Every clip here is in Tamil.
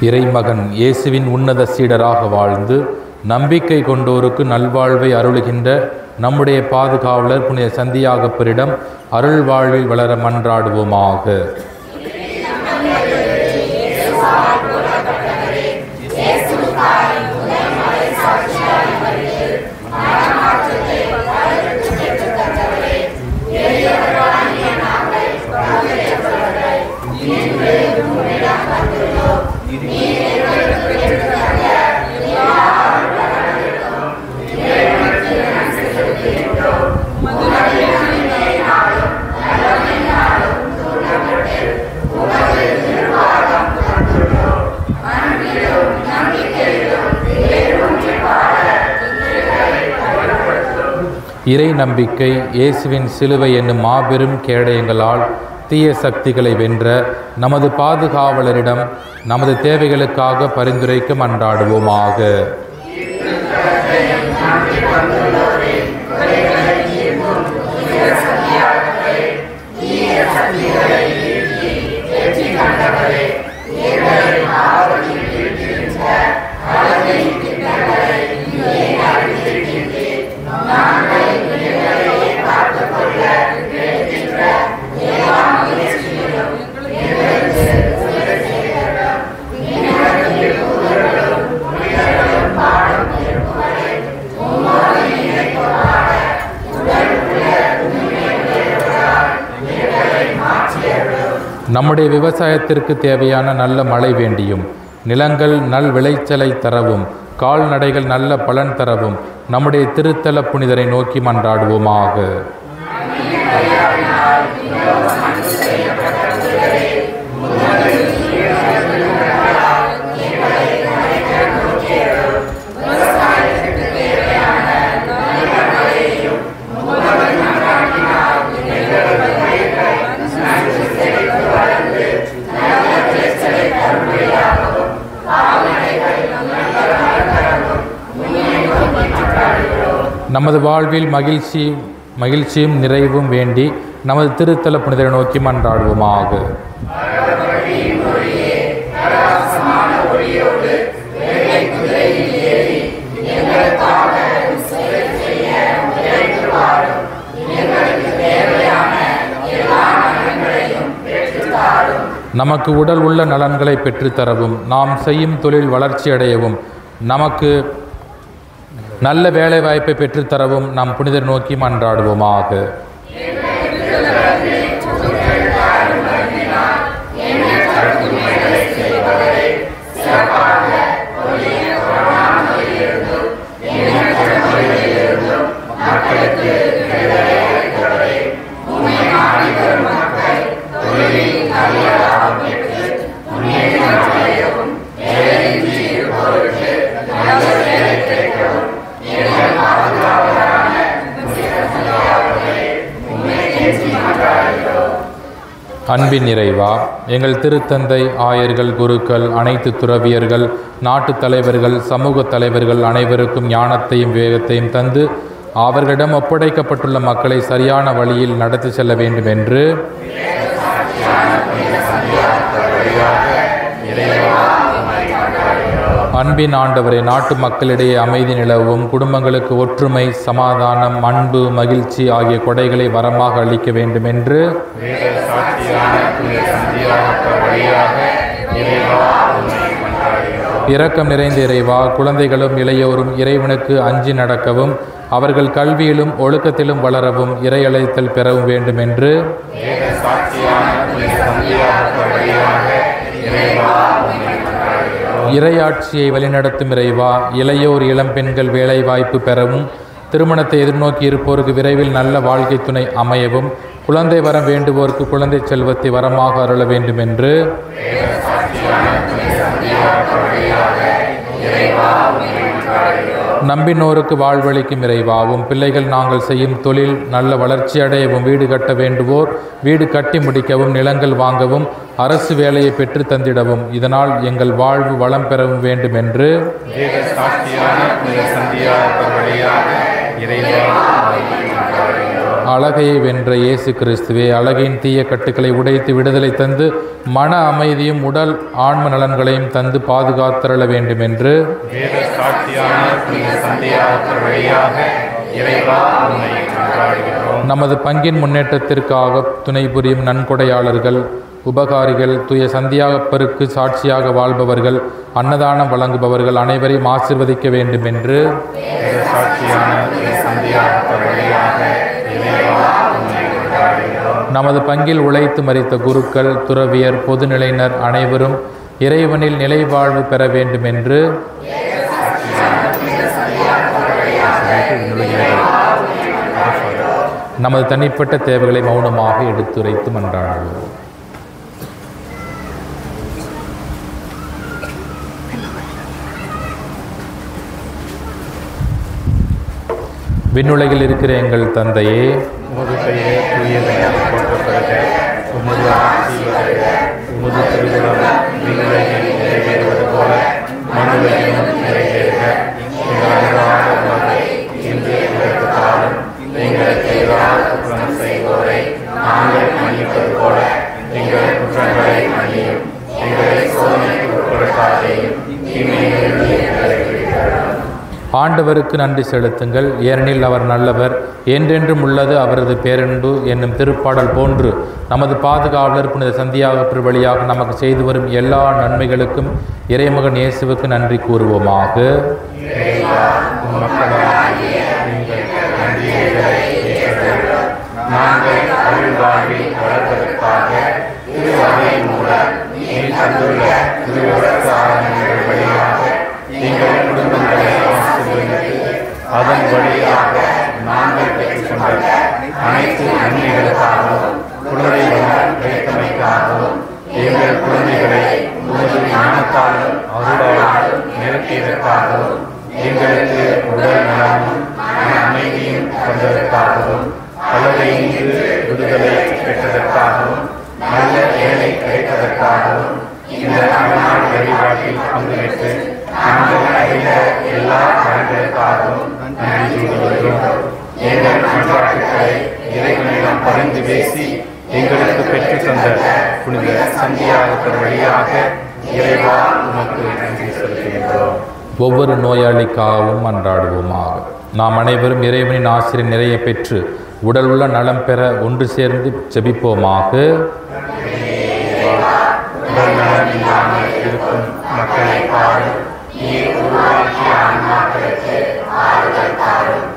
இறைமகன் இயேசுவின் உன்னத சீடராக வாழ்ந்து நம்பிக்கை கொண்டோருக்கு நல்வாழ்வை அருளுகின்ற நம்முடைய பாதுகாவலர் புனித சந்தியாகப்பரிடம் அருள் வாழ்வில் வளர மன்றாடுவோமாக. இறை நம்பிக்கை இயேசுவின் சிலுவை என்னும் மாபெரும் கேடயங்களால் தீய சக்திகளை வென்ற நமது பாதுகாவலரிடம் நமது தேவைகளுக்காக பரிந்துரைக்க மன்றாடுவோமாக. நம்முடைய விவசாயத்திற்கு தேவையான நல்ல மழை வேண்டியும், நிலங்கள் நல் விளைச்சலை தரவும், கால்நடைகள் நல்ல பலன் தரவும் நம்முடைய திருத்தல புனிதரை நோக்கி மன்றாடுவோமாக. நமது வாழ்வில் மகிழ்ச்சியும் நிறைவும் வேண்டி நமது திருத்தல புனிதரை நோக்கி மன்றாடுவோமாக. நமக்கு உடல் உள்ள நலன்களை பெற்றுத்தரவும், நாம் செய்யும் தொழில் வளர்ச்சி அடையவும், நமக்கு நல்ல வேலை வாய்ப்பை பெற்றுத்தரவும் நம் புனிதர் நோக்கி மன்றாடுவோமாக. அன்பின் இறைவா, எங்கள் திருத்தந்தை, ஆயர்கள், குருக்கள், அனைத்து துறவியர்கள், நாட்டு தலைவர்கள், சமூக தலைவர்கள் அனைவருக்கும் ஞானத்தையும் விவேகத்தையும் தந்து அவர்களிடம் ஒப்படைக்கப்பட்டுள்ள மக்களை சரியான வழியில் நடத்தி செல்ல வேண்டும் என்று அன்பின் ஆண்டவரை, நாட்டு மக்களிடையே அமைதி நிலவும், குடும்பங்களுக்கு ஒற்றுமை, சமாதானம், அன்பு, மகிழ்ச்சி ஆகிய கொடைகளை வரமாக அளிக்க வேண்டும் என்று இரக்கம் நிறைந்த இறைவா, குழந்தைகளும் இளையோரும் இறைவனுக்கு அஞ்சி நடக்கவும், அவர்கள் கல்வியிலும் ஒழுக்கத்திலும் வளரவும், இறை அழைத்தல் பெறவும் வேண்டும் என்று இறையாட்சியை வழிநடத்தும் இறைவா, இளையோர் இளம்பெண்கள் வேலை வாய்ப்பு பெறவும், திருமணத்தை எதிர்நோக்கி இருப்போருக்கு விரைவில் நல்ல வாழ்க்கை துணை அமையவும், குழந்தை வரம் வேண்டுவோருக்கு குழந்தை செல்வத்தை வரமாக அருள வேண்டும் என்று நம்பினோருக்கு வாழ்வளிக்கும் இறைவாவும், பிள்ளைகள் நாங்கள் செய்யும் தொழில் நல்ல வளர்ச்சி அடையவும், வீடு கட்ட வேண்டுவோர் வீடு கட்டி முடிக்கவும், நிலங்கள் வாங்கவும், அரசு வேலையை பெற்று தந்திடவும், இதனால் எங்கள் வாழ்வு வளம் பெறவும் வேண்டும் என்று அழகையை வென்ற இயேசு கிறிஸ்துவே, அழகின் தீய கட்டுக்களை உடைத்து விடுதலை தந்து மன அமைதியும் உடல் ஆன்ம நலன்களையும் தந்து பாதுகாத்தருள வேண்டும் என்று வேத சாட்சியான வழியாக இறைவா உம்மை கொண்டாடுகிறோம். நமது பங்கின் முன்னேற்றத்திற்காக துணை புரியும் நன்கொடையாளர்கள், உபகாரிகள், தூய சந்தியாகப்பருக்கு சாட்சியாக வாழ்பவர்கள், அன்னதானம் வழங்குபவர்கள் அனைவரையும் ஆசீர்வதிக்க வேண்டும் என்று நமது பங்கில் உழைத்து மரித்த குருக்கள், துறவியர், பொதுநிலையினர் அனைவரும் இறைவனில் நிலைவாழ்வு பெற வேண்டும் என்று நமது தனிப்பட்ட தேவைகளை மௌனமாக எடுத்துரைத்து மன்றாடுவோம். விண்ணுலகில் இருக்கிற எங்கள் தந்தையே, உமது பெயர் தூயதென போற்றப்படுக. உமது ஆட்சி வருக. உமது திருவுளம் விண்ணுலகில் நிறைவேறுவது போல மண்ணுலகிலும் நிறைவேறுக. எங்கள் அன்றாட உணவை இன்று எங்களுக்கு தாரும். எங்களுக்கு எதிராக குற்றம் செய்வோரை நாங்கள் மன்னிப்பது போல எங்கள் குற்றங்களை மன்னியும். எங்களை சோதனைக்கு உட்படுத்தாதேயும், தீமையிலிருந்து எங்களை விடுவித்தருளும். ஆண்டவருக்கு நன்றி செலுத்துங்கள், ஏனெனில் அவர் நல்லவர், என்றென்றும் உள்ளது அவரது பேரன்பு என்னும் திருப்பாடல் போன்று நமது பாதுகாவலர் புனித சந்தியாகப்பர் வழியாக நமக்கு செய்து வரும் எல்லா நன்மைகளுக்கும் இறைமகன் இயேசுவுக்கு நன்றி கூறுவோமாக. நாங்கள் அருள் வாழ்வில் வளர்வதற்காக திருவகை மூலம் நீர் தந்துள்ள திருவரசு ஆரம்பங்கள் வழியாக எங்கள் குடும்பங்களை ஆசீர்வதித்து அதன் வழியாக நாங்கள் பெற்றுக்கொண்ட அனைத்து நன்மைகளுக்காகவும் குழந்தை வளம் கிடைத்தமைக்காகவும் எங்கள் குழந்தைகளை உமது ஞானத்தாலும் அருளாலும் நிரப்பியதற்காகவும் எங்களுக்கு உடல் நலமும் அமைதியும் தந்ததற்காகவும் கலவையின்றி விடுதலை பெற்றதற்காகவும் நல்ல வேலை கிடைத்ததற்காகவும் இந்த நாள் வழிபாட்டில் பங்கு பெற்று நாங்கள் அறிந்த எல்லா பலன்களுக்காகவும் நன்றி கூறுகிறோம். எங்கள் மன்றாட்டுக்களை இறைவனிடம் பரிந்து பேசி எங்களுக்கு பெற்று தந்த புனித சந்தியாகப்பர் வழியாக இறைவா உமக்கு நன்றி செலுத்துகின்றோம். ஒவ்வொரு நோயாளிக்காகவும் மன்றாடுவோமாக. நாம் அனைவரும் இறைவனின் ஆசிரியர் நிறைய பெற்று உடல் உள்ள நலம் பெற ஒன்று சேர்ந்து ஜெபிப்போமாக. உடல் நலம் இல்லாமல் இருக்கும் மக்களை பாரும். நீர் உருவாக்கிய ஆன்மாக்களுக்கு ஆறுதல் தாரும்.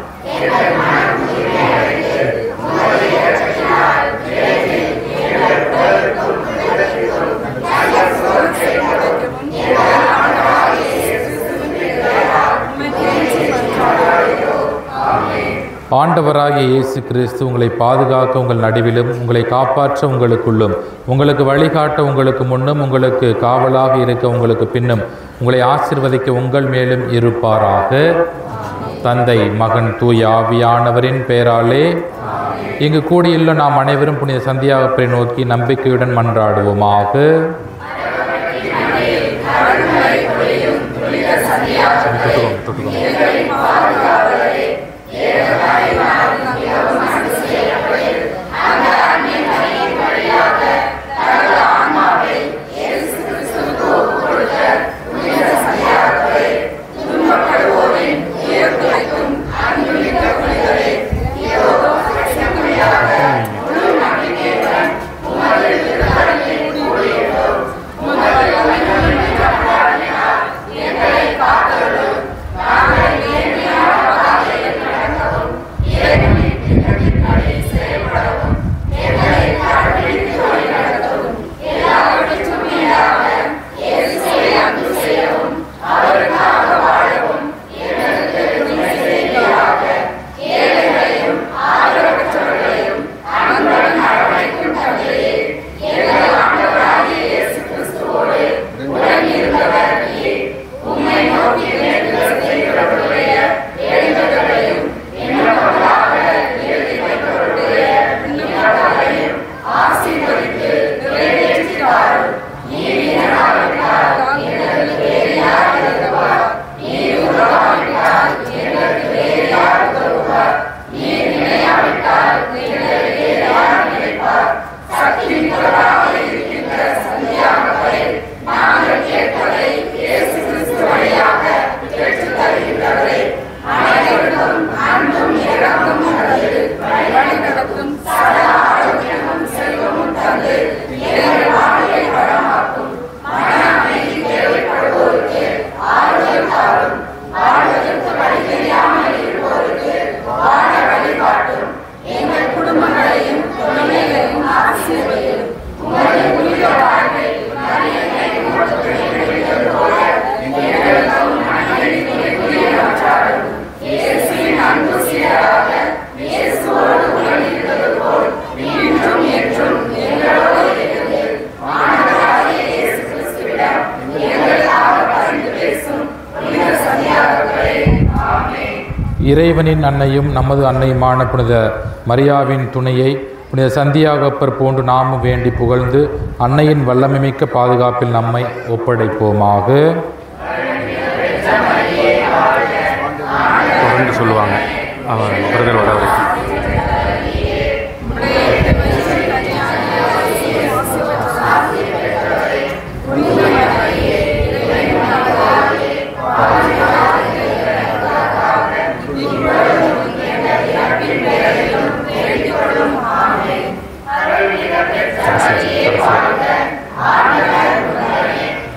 ஆண்டவராகிய இயேசு கிறிஸ்து உங்களை பாதுகாக்க உங்கள் நடுவிலும், உங்களை காப்பாற்ற உங்களுக்குள்ளும், உங்களுக்கு வழிகாட்ட உங்களுக்கு முன்னும், உங்களுக்கு காவலாக இருக்க உங்களுக்கு பின்னும், உங்களை ஆசீர்வதிக்க உங்கள் மேலும் இருப்பாராக. தந்தை, மகன், தூய ஆவியானவரின் பெயராலே இங்கு கூடியுள்ள நாம் அனைவரும் புனித சந்தியாகப்பரை நோக்கி நம்பிக்கையுடன் மன்றாடுவோமாக. நாங்கள் இறைவனின் அன்னையும் நமது அன்னையுமான புனித மரியாவின் துணையை புனித சந்தியாகப்பர் போன்று நாமும் வேண்டி புகழ்ந்து அன்னையின் வல்லமைமிக்க பாதுகாப்பில் நம்மை ஒப்படைப்போமாக. தொடர்ந்து சொல்லுவாங்க பிரதர் வர வரைக்கும்.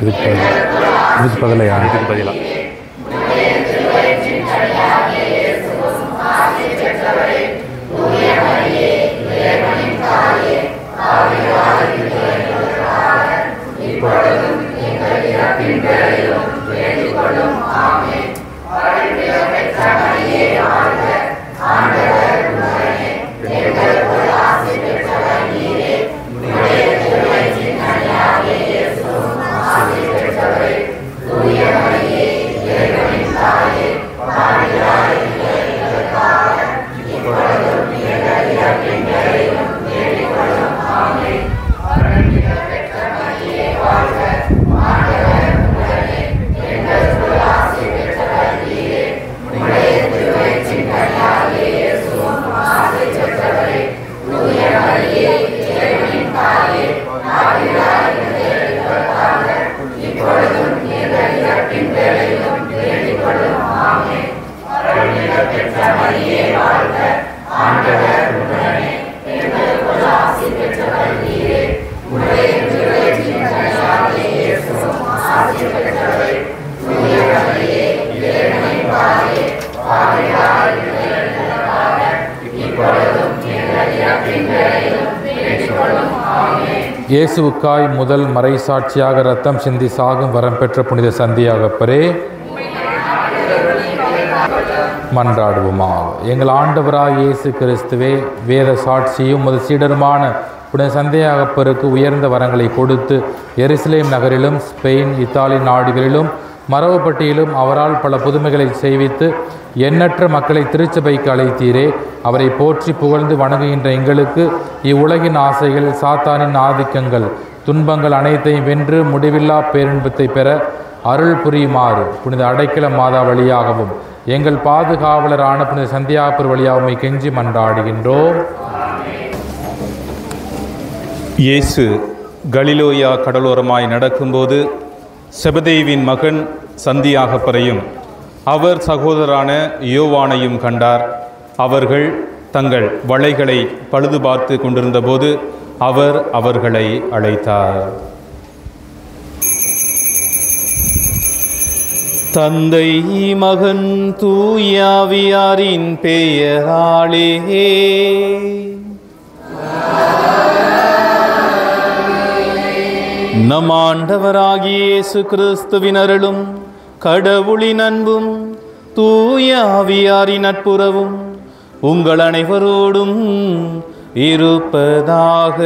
இதுக்கு பதிலாக இயேசுவுக்காய் முதல் மறைசாட்சியாக இரத்தம் சிந்தி சாகும் வரம் பெற்ற புனித சந்தியாகப்பரே மன்றாடுவோமாக. எங்கள் ஆண்டவராய் இயேசு கிறிஸ்துவே, வேத சாட்சியும் முத சீடருமான புனித சந்தியாகப்பருக்கு உயர்ந்த வரங்களை கொடுத்து எருசலேம் நகரிலும் ஸ்பெயின் இத்தாலி நாடுகளிலும் மரவப்பட்டியிலும் அவரால் பல புதுமைகளை செய்வித்து எண்ணற்ற மக்களை திருச்சபைக்கு அழைத்தீரே. அவரை போற்றி புகழ்ந்து வணங்குகின்ற எங்களுக்கு இவ்வுலகின் ஆசைகள், சாத்தானின் ஆதிக்கங்கள், துன்பங்கள் அனைத்தையும் வென்று முடிவில்லா பேரின்பத்தை பெற அருள் புரியுமாறு புனித அடைக்கல மாதா வழியாகவும் எங்கள் பாதுகாவலரான புனித சந்தியாகப்பர் வழியாகவுமே கெஞ்சி மன்றாடுகின்றோம். இயேசு கலிலேயா கடலோரமாய் நடக்கும்போது செபதேவின் மகன் சந்தியாகப்பரையும் அவர் சகோதரான யோவானையும் கண்டார். அவர்கள் தங்கள் வலைகளை பழுது பார்த்து கொண்டிருந்தபோது அவர் அவர்களை அழைத்தார். தந்தை மகன் தூயாவியாரின் பெயராலே நம் ஆண்டவராகிய இயேசு கிறிஸ்துவின் அருளும் கடவுளின் அன்பும் தூய ஆவியாரின் நட்புறவும் உங்கள் அனைவரோடும் இருப்பதாக.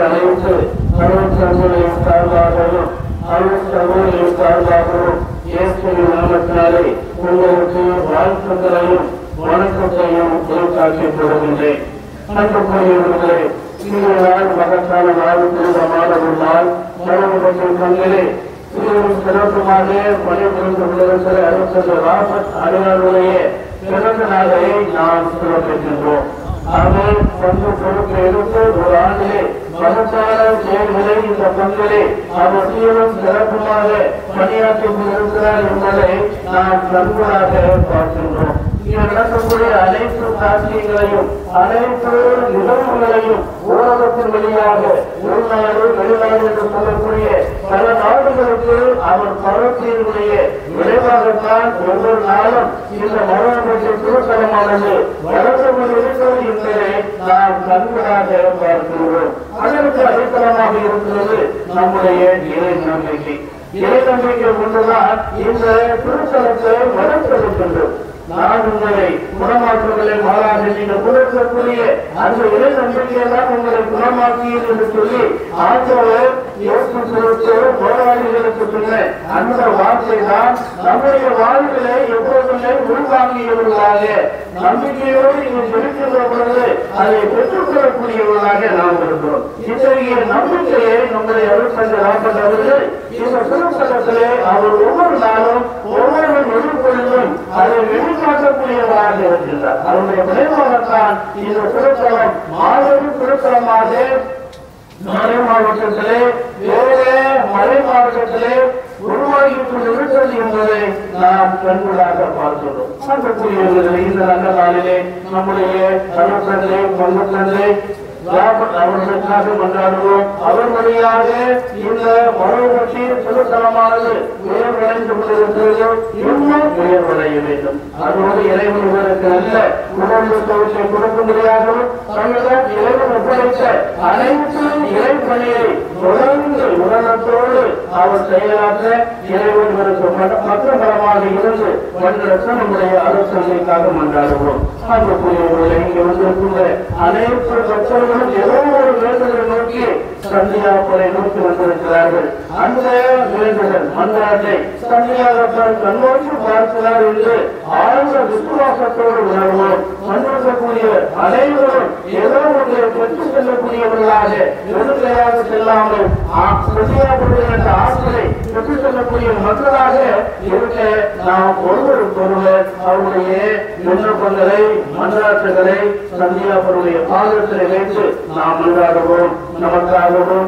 அனைத்து அருட்சங்களையும் சார்பாகவும் அருட்சங்களையும் சார்பாகவும் இயேசுவின் நாமத்தினாலே உங்களுக்கு வாழ்த்துக்களையும் வணக்கத்தையும் உறுத்தாக்கி போடுகின்றேன். அன்புக்குரியவர்களே, இந்த நாள் மகத்தான நாள், புனிதமான ஒரு நாள். மரபுபட்டின் கண்களே சிறுவரும் சிறப்புமாக பணிபுரிந்து கொண்டிருக்கிற அரசர் ராபர்ட் அடையாளுடைய பிறந்த நாளை நாம் சிறப்பிக்கின்றோம். அவர் பங்கு பொறுப்பு எடுத்து ஒரு ஆண்டிலே மகத்தான செயல்களை இந்த பங்கிலே அவர் சீரும் சிறப்புமாக பணியாற்றி கொண்டிருக்கிறார் என்பதை நாம் நன்றாக பார்க்கின்றோம். இங்கு நடக்கக்கூடிய அனைத்து சாட்சியங்களையும் அனைத்து நிகழ்வுகளையும் ஊடகத்தின் வழியாக உள்நாடு வெளிநாடு என்று சொல்லக்கூடிய பல நாடுகளுக்கு அவர் பரப்பியதுடைய விளைவாகத்தான் ஒவ்வொரு நாளும் இந்த மரபுபட்டி திருத்தலமானது வளர்ந்து கொண்டிருக்கிறது என்பதை நாம் கண்கூடாக பார்க்கிறோம். அதற்கு அடித்தளமாக இருக்கிறது நம்முடைய இறை நம்பிக்கை. இறை நம்பிக்கை கொண்டுதான் இந்த திருத்தலத்தை வளர்த்தெடுக்கின்றது. நான் உங்களை குணமாக்குவதை மாறாக நீங்கள் கொடுக்கக்கூடிய அந்த இறை நம்பிக்கையெல்லாம் உங்களை குணமாக்கியது என்று சொல்லி ஆற்றவர் இயேசு கிறிஸ்து போராளிகளுக்கு சொன்ன அந்த வார்த்தை தான் நம்முடைய வாழ்விலே எப்போதுமே உள்வாங்கியவர்களாக நம்பிக்கையோடு நீங்கள் செலுத்துகிற பொழுது அதை பெற்றுக்கொள்ளக்கூடியவர்களாக நாம் இருக்கிறோம். இத்தகைய நம்பிக்கையை நம்முடைய அருட்தந்தை ராப்பட்டவர்கள் இந்த திருத்தலத்திலே அவர் ஒவ்வொரு நாளும் ஒவ்வொரு நொடிப்பொழுதும் அதை வெளிக்காட்டக்கூடியவராக இருக்கின்றார். அவருடைய விளைவாகத்தான் இந்த திருத்தலம் மாபெரும் திருத்தலமாக மலை மாவட்டத்திலே மலை மாவட்டத்திலே உருவாகி கொண்டிருக்கிறது என்பதை நாம் கண்கூடாக பார்க்கிறோம். அன்புக்குரியவர்களே, இந்த நல்ல நாளிலே நம்முடைய அருட்தந்தை பங்குத்தந்தை அவர்களுக்காக கொண்டாடுவோம். அவர் வழியாக இந்த மறுபட்சி திருத்தலமானது உயர்வடைந்து கொண்டிருக்கிறது. இன்னும் உயர்வடைய வேண்டும். அதோடு இறைவன் இவருக்கு நல்ல உடம்பு தொகுப்பை கொடுக்கும்படியாகவும் தன்னிடம் இறைவன் ஒப்படைத்த அனைத்து இறைப்பணியை தொடர்ந்து உடனத்தோடு அவர் செயலாற்ற இறைவன் இவருக்கு மற்றபரமாக இருந்து வந்திருக்க நம்முடைய அரசமைக்காக கொண்டாடுவோம். அன்புக்குரியவர்களை இங்கே வந்திருக்கின்ற அனைத்து பக்தர்களும் ஏதோ ஒரு வேண்டுதலை நோக்கி சந்தியாப்பரை நோக்கி வந்திருக்கிறார்கள். அந்த வேண்டுதல் மன்றாட்டை சந்தியாகப்பர் கண்ணோக்கி பார்க்கிறார் என்று ஆழ்ந்த விசுவாசத்தோடு உணர்வோம். வந்திருக்கக்கூடிய அனைவரும் ஏதோ ஒன்றை பெற்றுச் செல்லக்கூடியவர்களாக வெறுமையாக செல்லாமல் சந்தியாப்பருடைய ஆசையை பெற்றுச் செல்லக்கூடிய மக்களாக இருக்க நாம் ஒருவருக்கொருவர் அவருடைய விண்ணப்பங்களை மன்றாட்டுகளை சந்தியாப்பருடைய பாதத்தில் வைத்து நாம் மன்றாடுவோம். நமக்காகவும்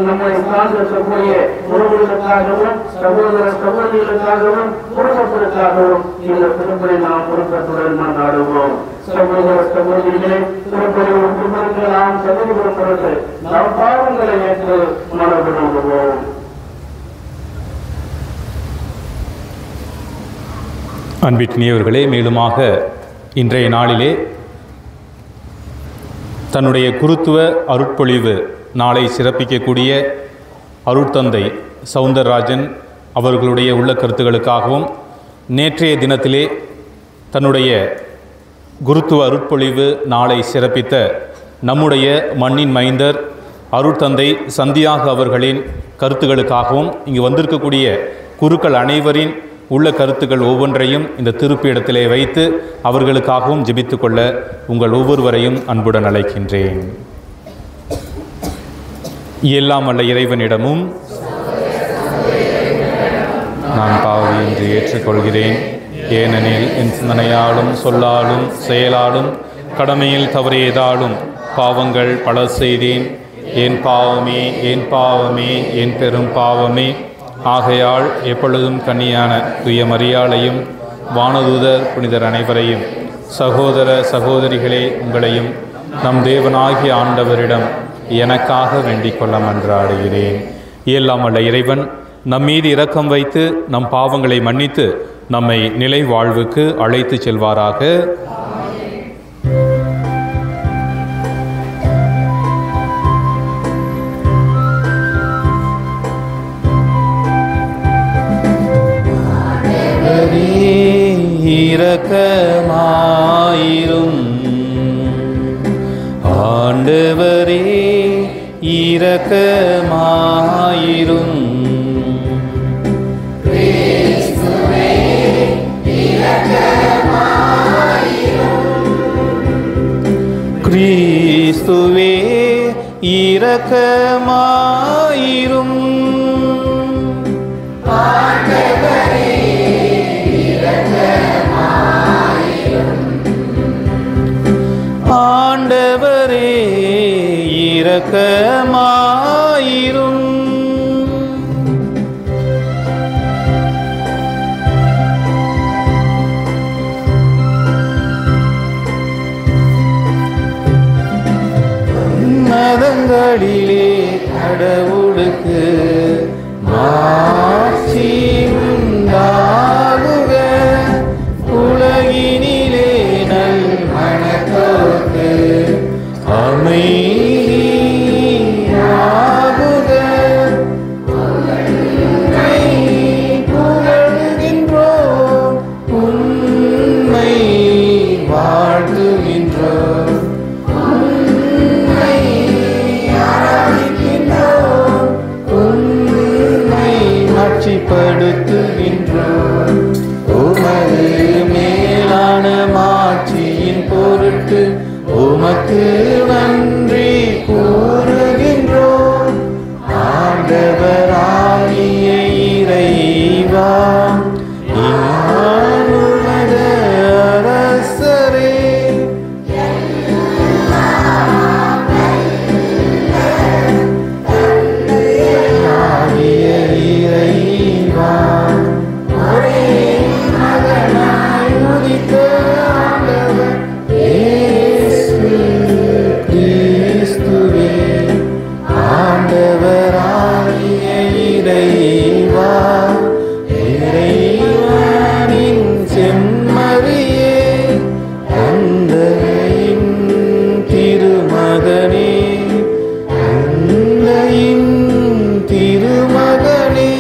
நம்மை சார்ந்திருக்கக்கூடிய உறவுகளுக்காகவும் சகோதர சகோதரிகளுக்காகவும் குடும்பத்திற்காகவும் இந்த திருப்பதி நாம் குடும்பத்துடன் மன்றாடுவோம். சகோதர சகோதரிகளை திருப்பதி குடும்பத்திற்கு நாம் தகுதி கொடுக்கிறது நாம் பாவங்களை ஏற்று மனதிடுவோம். அன்பிற்கினியவர்களே, மேலுமாக இன்றைய நாளிலே தன்னுடைய குருத்துவ அருட்பொழிவு நாளை சிறப்பிக்கக்கூடிய அருட்தந்தை சவுந்தரராஜன் அவர்களுடைய உள்ள கருத்துக்களுக்காகவும் நேற்றைய தினத்திலே தன்னுடைய குருத்துவ அருட்பொழிவு நாளை சிறப்பித்த நம்முடைய மண்ணின் மைந்தர் அருட்தந்தை சந்தியாக அவர்களின் கருத்துக்களுக்காகவும் இங்கு வந்திருக்கக்கூடிய குருக்கள் அனைவரின் உள்ள கருத்துக்கள் ஒவ்வொன்றையும் இந்த திருப்பீடத்திலே வைத்து அவர்களுக்காகவும் ஜெபித்து கொள்ள உங்கள் ஒவ்வொருவரையும் அன்புடன் அழைக்கின்றேன். எல்லாம் வல்ல இறைவனிடமும் நான் பாவி என்று ஏற்றுக்கொள்கிறேன். ஏனெனில் என் சிந்தனையாலும் சொல்லாலும் செயலாலும் கடமையில் தவறியதாலும் பாவங்கள் பல செய்தேன். என் பாவமே என் பாவமே என் பெரும் பாவமே. ஆகையால் எப்பொழுதும் கன்னியான தூய மரியாளையும் வானதூதர் புனிதர் அனைவரையும் சகோதர சகோதரிகளே உங்களையும் நம் தேவனாகிய ஆண்டவரிடம் எனக்காக வேண்டிக் கொள்ள மன்றாடுகிறேன். எல்லாம் வல்ல இறைவன் நம் மீது இரக்கம் வைத்து நம் பாவங்களை மன்னித்து நம்மை நிலை வாழ்வுக்கு அழைத்து செல்வாராக. இரக்கமாயிரும் ஆண்டவரே, இரக்கமாயிரும். கிறிஸ்துவே இரக்கமாயிரும். ஆண்டவரே இரக்கமாயிரும். மதங்களிலே கடவுளுக்கு மாட்சி உண்டாகுக. உலகினிலே நல் மனத்தோர்க்கு அமைதியாக வெளிப்படுத்துகின்றோம். உமது மேலான மாட்சியின் பொருட்டு உமக்கு நன்றி கூறுகின்றோம். ஆண்டவராகிய இறைவா, இறைவனுடைய அரசரே, இறைவா, ஒரே மகனாய் உதித்த ஆண்டவர் இயேசு கிறிஸ்துவே, ஆண்டவராகிய இறைவா, இறைவனின் செம்மறியே, தந்தையின் திருமகனே, தந்தையின் திருமகனே,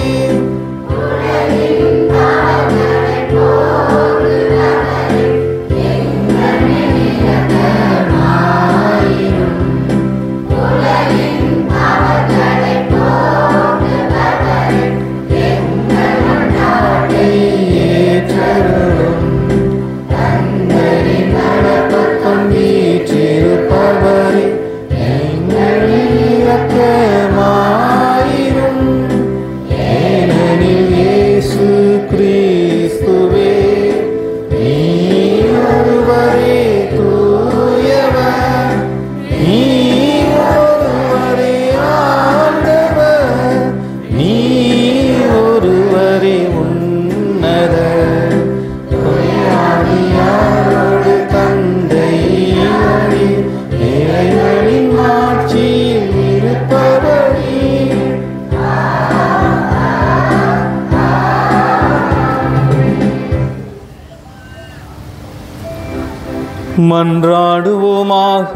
மன்றாடுவோமாக.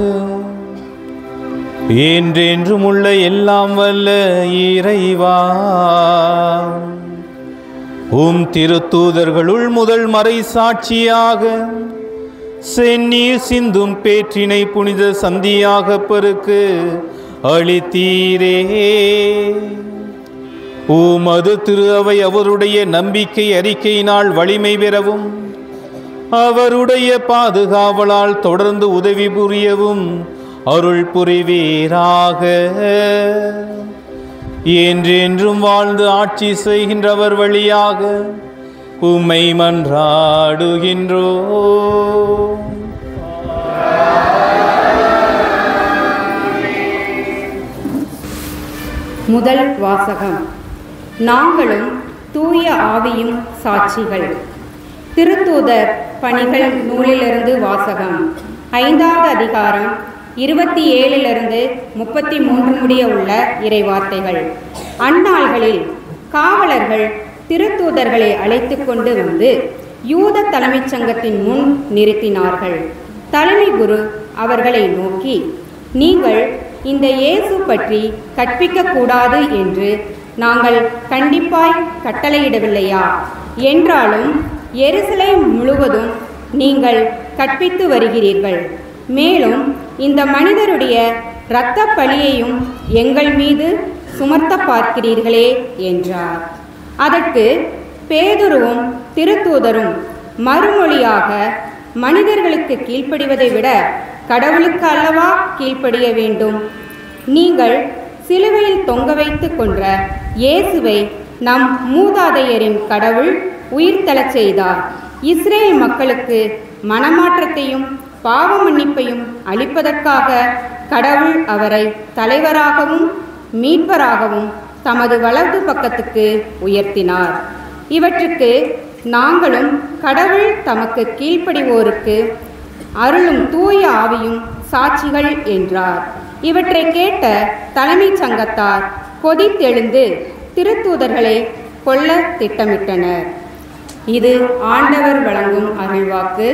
என்றென்றும் உள்ள எல்லாம் வல்ல இறைவா, உம் திருத்தூதர்களுள் முதல் மறை சாட்சியாக செந்நீர் சிந்தும் பேற்றினை புனித சந்தியாக பெருக்கு அளித்தீரே. உமது திரு அவை அவருடைய நம்பிக்கை அறிக்கையினால் வலிமை பெறவும் அவருடைய பாதுகாவலால் தொடர்ந்து உதவி புரியவும் அருள் புரிவீராக. என்றென்றும் வாழ்ந்து ஆட்சி செய்கின்றவர் வழியாக உம்மை மன்றாடுகின்றோம். முதல் வாசகம். நாங்களும் தூய ஆவியும் சாட்சிகள். திருத்தூதர் பணிகள் நூலிலிருந்து வாசகம். 5வது அதிகாரம் 27 33 முடிய உள்ள இறைவார்த்தைகள். அந்நாள்களில் காவலர்கள் திருத்தூதர்களை அழைத்து கொண்டு வந்து யூத தலைமைச் சங்கத்தின் முன் நிறுத்தினார்கள். தலைமை குரு அவர்களை நோக்கி, நீங்கள் இந்த இயேசு பற்றி கற்பிக்கக்கூடாது என்று நாங்கள் கண்டிப்பாய் கட்டளையிடவில்லையா? என்றாலும் எருசலேம் முழுவதும் நீங்கள் கற்பித்து வருகிறீர்கள். மேலும் இந்த மனிதருடைய இரத்த பழியையும் எங்கள் மீது சுமத்த பார்க்கிறீர்களே என்றார். அதற்கு பேதுருவும் திருத்தூதரும் மறுமொழியாக, மனிதர்களுக்கு கீழ்ப்படிவதை விட கடவுளுக்கு அல்லவா கீழ்ப்படிய வேண்டும்? நீங்கள் சிலுவையில் தொங்க வைத்து கொன்ற இயேசுவை நம் மூதாதையரின் கடவுள் உயிர்த்தெழச் செய்தார். இஸ்ரேல் மக்களுக்கு மனமாற்றத்தையும் பாவ மன்னிப்பையும் அளிப்பதற்காக கடவுள் அவரை தலைவராகவும் மீட்பராகவும் தமது வலது பக்கத்துக்கு உயர்த்தினார். இவற்றுக்கு நாங்களும் கடவுள் தமக்கு கீழ்ப்படிவோருக்கு அருளும் தூய ஆவியும் சாட்சிகள் என்றார். இவற்றை கேட்ட தலைமைச் சங்கத்தார் கொதித்தெழுந்து திருத்தூதர்களை கொல்ல திட்டமிட்டனர். இது ஆண்டவர் வழங்கும் அருள்வாக்கு.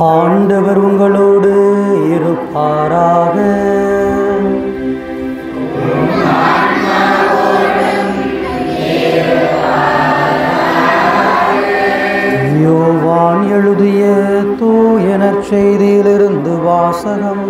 ஆண்டவர் உங்களோடு இருப்பாராக. யோவான் எழுதிய தூய நற்செய்தியிலிருந்து வாசகம்.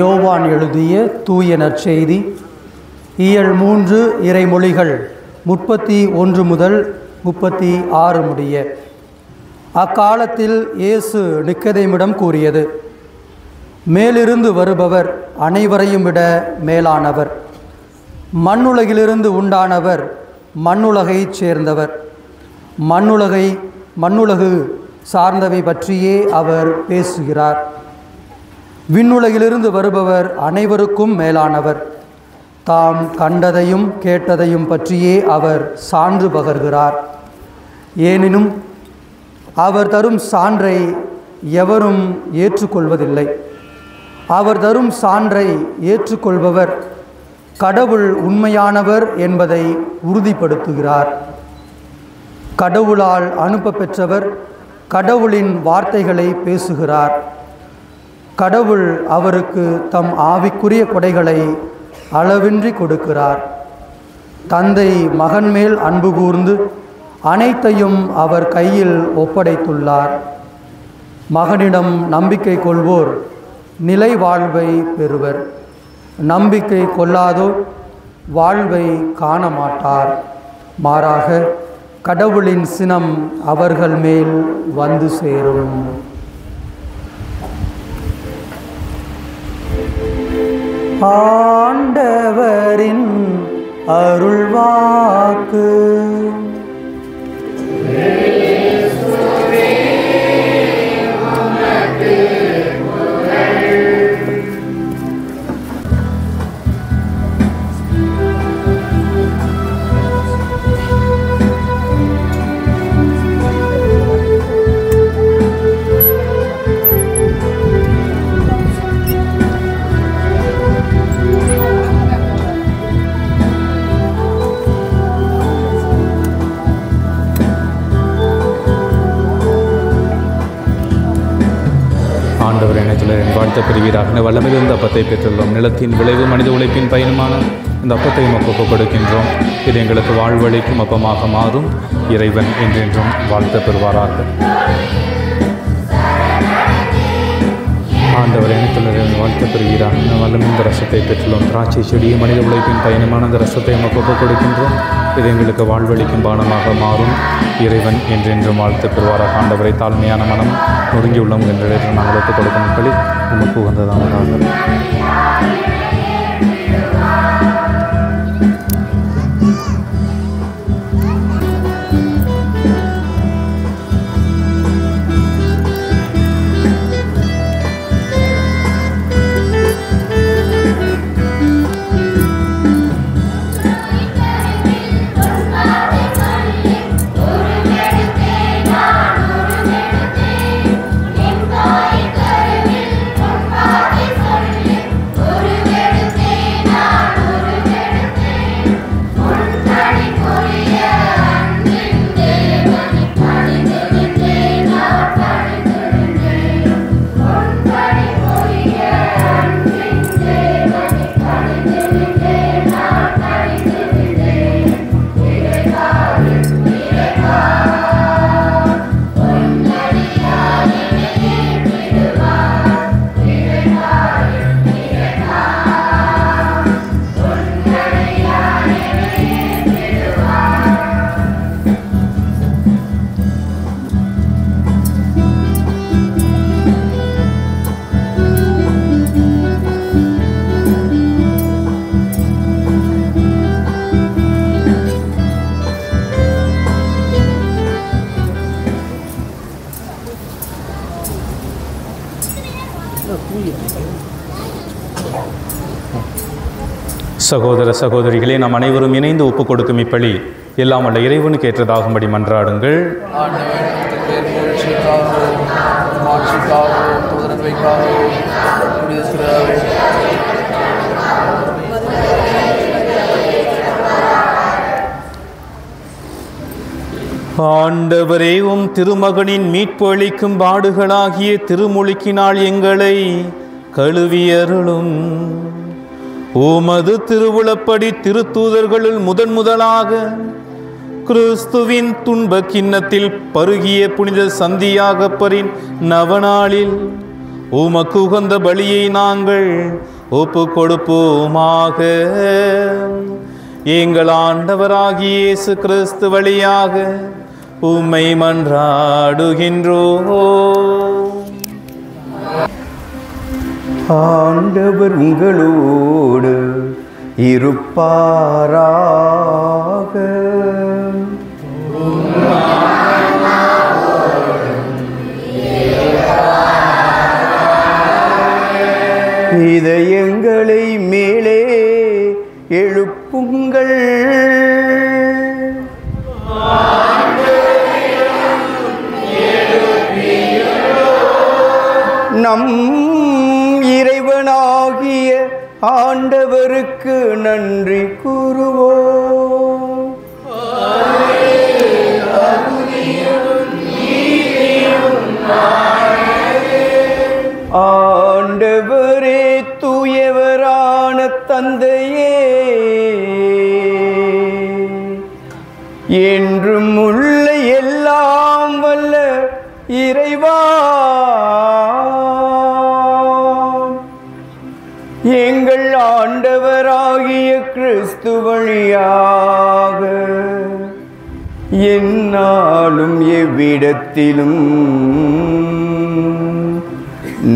யோவான் எழுதிய தூய நற்செய்தி இயல் 3 இறைமொழிகள் 31 முதல் 36 முடிய. அக்காலத்தில் இயேசு நிக்கதேமிடம் கூறியது, மேலிருந்து வருபவர் அனைவரையும் விட மேலானவர். மண்ணுலகிலிருந்து உண்டானவர் மண்ணுலகைச் சேர்ந்தவர். மண்ணுலகு சார்ந்தவை பற்றியே அவர் பேசுகிறார். விண்ணுலகிலிருந்து வருபவர் அனைவருக்கும் மேலானவர். தாம் கண்டதையும் கேட்டதையும் பற்றியே அவர் சான்று பகர்கிறார். ஏனினும் அவர் தரும் சான்றை எவரும் ஏற்றுக்கொள்வதில்லை. அவர் தரும் சான்றை ஏற்றுக்கொள்பவர் கடவுள் உண்மையானவர் என்பதை உறுதிப்படுத்துகிறார். கடவுளால் அனுப்ப பெற்றவர் கடவுளின் வார்த்தைகளை பேசுகிறார். கடவுள் அவருக்கு தம் ஆவிக்குரிய கொடைகளை அளவின்றி கொடுக்கிறார். தந்தை மகன் மேல் அன்பு கூர்ந்து அனைத்தையும் அவர் கையில் ஒப்படைத்துள்ளார். மகனிடம் நம்பிக்கை கொள்வோர் நிலை வாழ்வை பெறுவர். நம்பிக்கை கொள்ளாதோர் வாழ்வை காண மாட்டார். மாறாக கடவுளின் சினம் அவர்கள் மேல் வந்து சேரும். ஆண்டவரின் அருள்வாக்கு. ஆண்டவர் இணையத்தில் என் வாழ்த்த பெறுவீராக. வல்லமிருந்த அப்பத்தை பெற்றுள்ளோம். நிலத்தின் விளைவு மனித உழைப்பின் பயனுமான இந்த அப்பத்தை நமக்கு கொடுக்கின்றோம். இது எங்களுக்கு வாழ்வழிக்கும் அப்பமாக மாறும். இறைவன் என்றென்றும் வாழ்த்த பெறுவாராக. ஆண்டவர் இணையத்தில் வாழ்த்த பெறுவீராக. வல்லமிருந்த ரசத்தை பெற்றுள்ளோம். திராட்சை செடியை மனித உழைப்பின் பயனுமான அந்த ரசத்தை நமக்கு கொடுக்கின்றோம். இது எங்களுக்கு வாழ்வழிக்கும் பானமாக மாறும். இறைவன் என்றென்றும் வாழ்த்து பெறுவாராக. ஆண்டவரை தாழ்மையான மனம் நொறுங்கியுள்ளோம் என்ற நாங்கள் ஒப்புக் கொடுக்கும் மக்களில் நமக்கு உகந்ததானதாக. சகோதர சகோதரிகளே, நாம் அனைவரும் இணைந்து ஒப்புக் கொடுக்கும் இப்பலி எல்லாம் வல்ல இறைவனுக்கு ஏற்றதாகும்படி மன்றாடுங்கள். ஆண்டவரே, உம் திருமகனின் மீட்பு அளிக்கும் பாடுகளாகிய திருமுழுக்கினால் எங்களை கழுவியருளும். உமது திருவுளப்படி திருத்தூதர்களுள் முதலாக கிறிஸ்துவின் துன்ப கிண்ணத்தில் பருகிய புனித சந்தியாகப்பரின் நவநாளில் உமக்கு உகந்த பலியை நாங்கள் ஒப்பு கொடுப்போமாக. எங்கள் ஆண்டவராகிய இயேசு கிறிஸ்து வழியாக உம்மை மன்றாடுகின்றோம். ஆண்டவர் உங்களோடு இருப்பாராக. இதயங்களை மேலே எழுப்புங்கள். நம் இறைவனாகிய ஆண்டவருக்கு நன்றி கூறுவோம். ஆண்டவரே, தூயவரான தந்தையே, என்றும் உள்ள எல்லாம் வல்ல இறைவா, எங்கள் ஆண்டவராகிய கிறிஸ்து வழியாக எந்நாளும் எவ்விடத்திலும்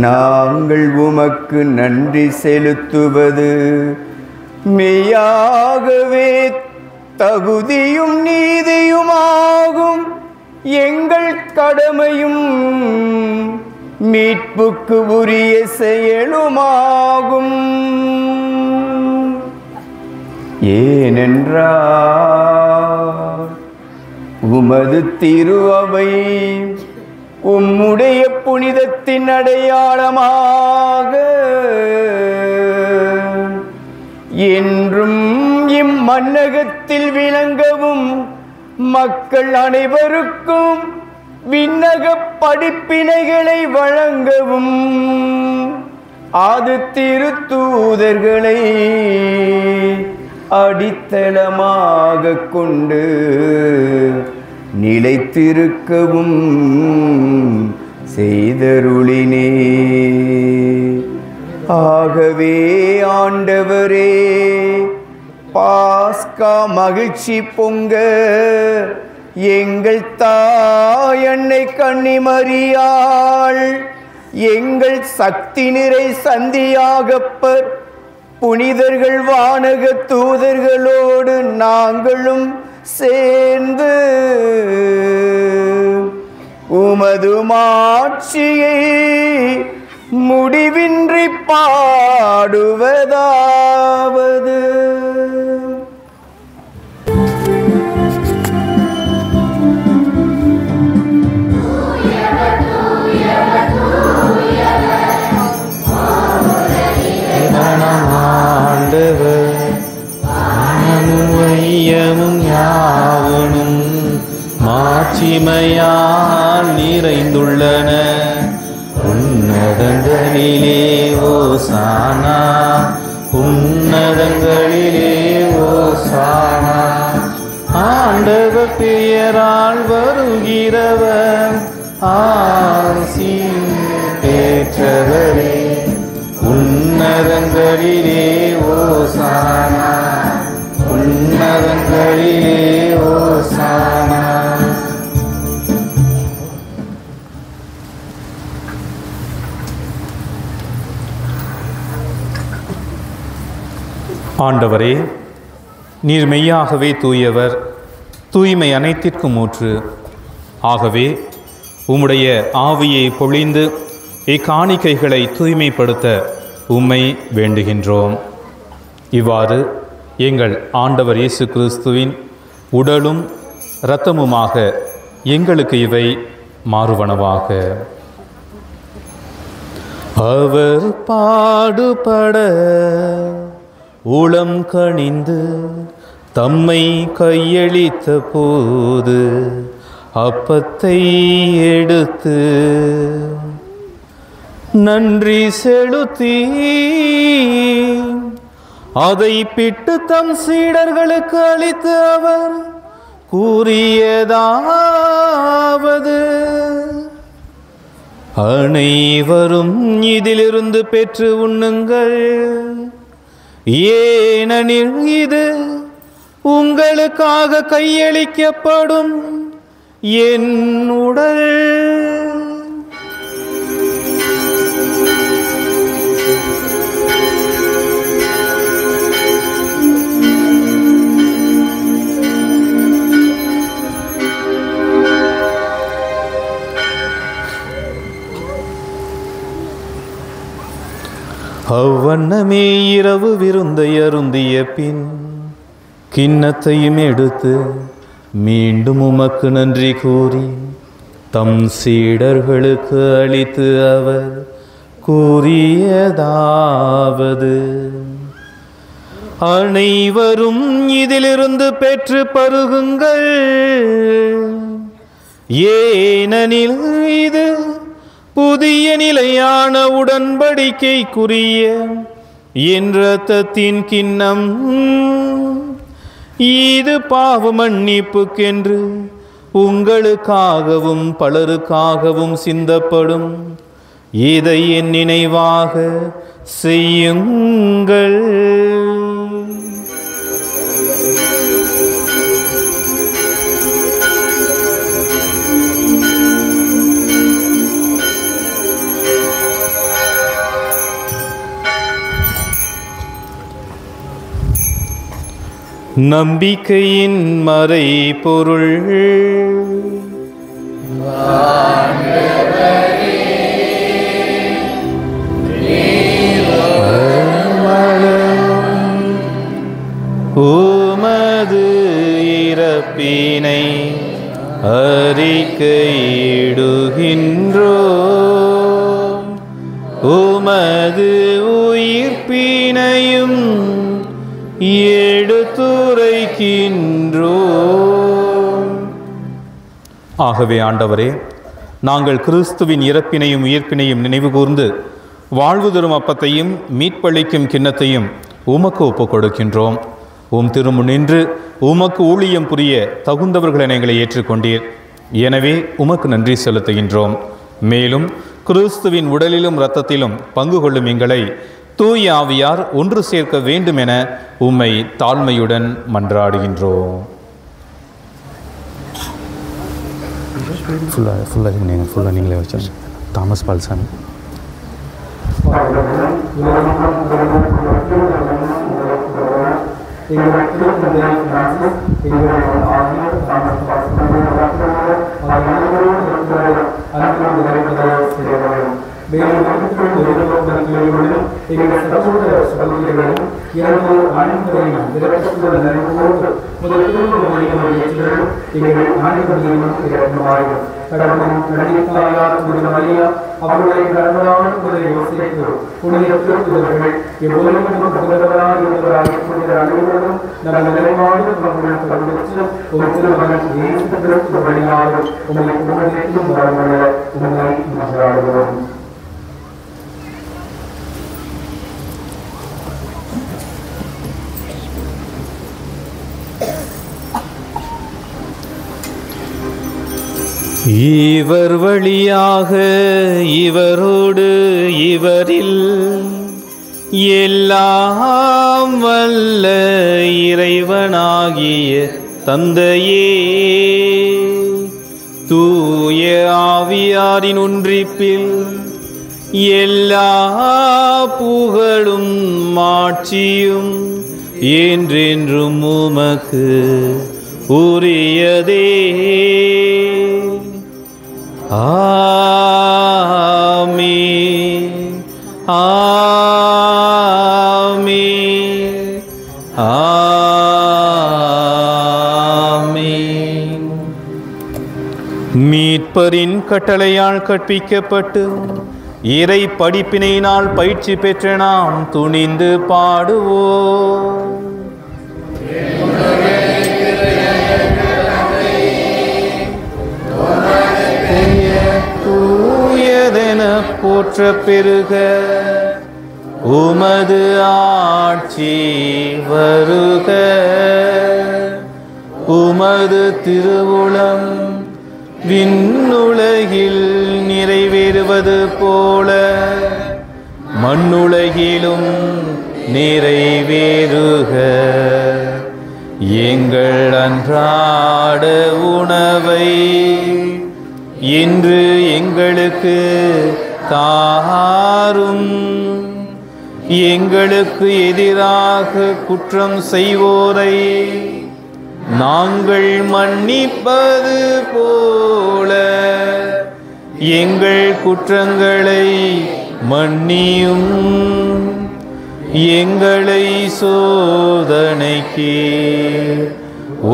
நாங்கள் உமக்கு நன்றி செலுத்துவது மெய்யாகவே தகுதியும் நீதியுமாகும். எங்கள் கடமையும் மீட்புக்கு உரிய செயலுமாகும். ஏனென்றால் உமது திரு அவை உம்முடைய புனிதத்தின் அடையாளமாக என்றும் இம்மன்னகத்தில் விளங்கவும் மக்கள் அனைவருக்கும் விண்ணக படிப்பினைகளை வழங்கவும் அது திருத்தூதர்களை அடித்தளமாக கொண்டு நிலைத்திருக்கவும் செய்தருளினே. ஆகவே ஆண்டவரே, பாஸ்கா மகிழ்ச்சி பொங்க எங்கள் தாய் அன்னை கன்னிமரியாள், எங்கள் சக்தி நிறை சந்தியாகப்பர், புனிதர்கள், வானக தூதர்களோடு நாங்களும் சேர்ந்து உமது மாட்சியை முடிவின்றி பாடுவதாவது. வையமும் யாவனும் மாட்சிமையால் நிறைந்துள்ளன. உன்னதங்களிலே ஓசானா, உன்னதங்களிலே ஓசானா. ஆண்டவர் பெயரால் வருகிறவர் ஆசி பெற்றவரே. உன்னதங்களிலே ஓசானா, உன்னதங்களிலே ஓசானா. ஆண்டவரே, நீர் மெய்யாகவே தூயவர், தூய்மை அனைத்திற்கும் ஊற்று. ஆகவே உம்முடைய ஆவியை பொழிந்து இக்காணிக்கைகளை தூய்மைப்படுத்த உம்மை வேண்டுகின்றோம். இவ்வாறு எங்கள் ஆண்டவர் இயேசு கிறிஸ்துவின் உடலும் இரத்தமுமாக எங்களுக்கு இவை மாறுவனவாக. அவர் பாடுபட உளம் கனிந்து தம்மை கையளித்த போது அப்பத்தை எடுத்து நன்றி செலுத்தி அதை பிட்டு தம் சீடர்களுக்கு அளித்து அவர் கூறியதாவது: அனைவரும் இதிலிருந்து பெற்று உண்ணுங்கள், ஏனெனில் இது உங்களுக்காக கையளிக்கப்படும் என் உடல். அவ்வண்ணமே இரவு விருந்தை அருந்திய பின் கிண்ணத்தையும் எடுத்து மீண்டும் உமக்கு நன்றி கூறி தம் சீடர்களுக்கு அளித்து அவர் கூறியதாவது: அனைவரும் இதிலிருந்து பெற்று பருகுங்கள், ஏனெனில் இது புதிய நிலையான உடன்படிக்கைக்குரிய என் இரத்தத்தின் கிண்ணம். இது பாவ மன்னிப்புக்கென்று உங்களுக்காகவும் பலருக்காகவும் சிந்தப்படும். இதை என் நினைவாக செய்யுங்கள். நம்பிக்கையின் மறைபொருள். உமது இறப்பினை அறிக்கையிடுகின்றோம், உமது உயிர்ப்பினையும் எடுத்துரைக்கின்றோம். ஆகவே ஆண்டவரே, நாங்கள் கிறிஸ்துவின் இறப்பினையும் உயிர்ப்பினையும் நினைவு கூர்ந்து வாழ்வு தரும் அப்பத்தையும் மீட்பளிக்கும் கிண்ணத்தையும் உமக்கு ஒப்புக் கொடுக்கின்றோம். உம் திருமுன் நின்று உமக்கு ஊழியம் புரிய தகுந்தவர்களை எங்களை ஏற்றுக்கொண்டீர். எனவே உமக்கு நன்றி செலுத்துகின்றோம். மேலும் கிறிஸ்துவின் உடலிலும் இரத்தத்திலும் பங்கு கொள்ளும் எங்களை தூய ஆவியார் ஒன்று சேர்க்க வேண்டும் என உம்மை தாழ்மையுடன் மன்றாடுகின்றோம். ஃபுல்லாக நீங்களே வச்சு தாமஸ் பால்சாமி. இவர் வழியாக இவரோடு இவரில் எல்லாம் வல்ல இறைவனாகிய தந்தையே, தூய ஆவியாரின் ஒன்றிப்பில் எல்லா புகழும் மாட்சியும் என்றென்றும் உமக்கு உரியதே. ஆமென். ஆமென். ஆமென். மீட்பரின் கட்டளையால் கற்பிக்கப்பட்டு இறை படிப்பினையினால் பயிற்சி பெற்ற நாம் துணிந்து பாடுவோம். தூயதென போற்ற பெருக உமது ஆட்சி வருக. உமது திருவுளம் விண்ணுலகில் நிறைவேறுவது போல மண்ணுலகிலும் நிறைவேறுக. எங்கள் அன்றாட உணவை இன்று எங்களுக்கு தாரும். எங்களுக்கு எதிராக குற்றம் செய்வோரை நாங்கள் மன்னிப்பது போல எங்கள் குற்றங்களை மன்னியும். எங்களை சோதனைக்கு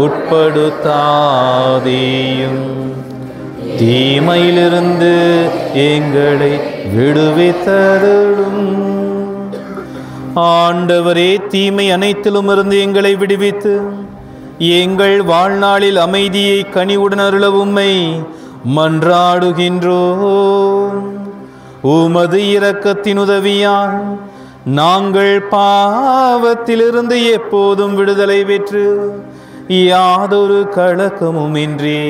உட்படுத்தாதேயும், தீமையிலிருந்து எங்களை விடுவித்தருளும். ஆண்டவரே, தீமை அனைத்திலும் இருந்து எங்களை விடுவித்து எங்கள் வாழ்நாளில் அமைதியை கனிவுடன் அருள உம்மை மன்றாடுகின்றோம். உமது இரக்கத்தின் உதவியால் நாங்கள் பாவத்திலிருந்து எப்போதும் விடுதலை பெற்று யாதொரு கலக்கமுமின்றி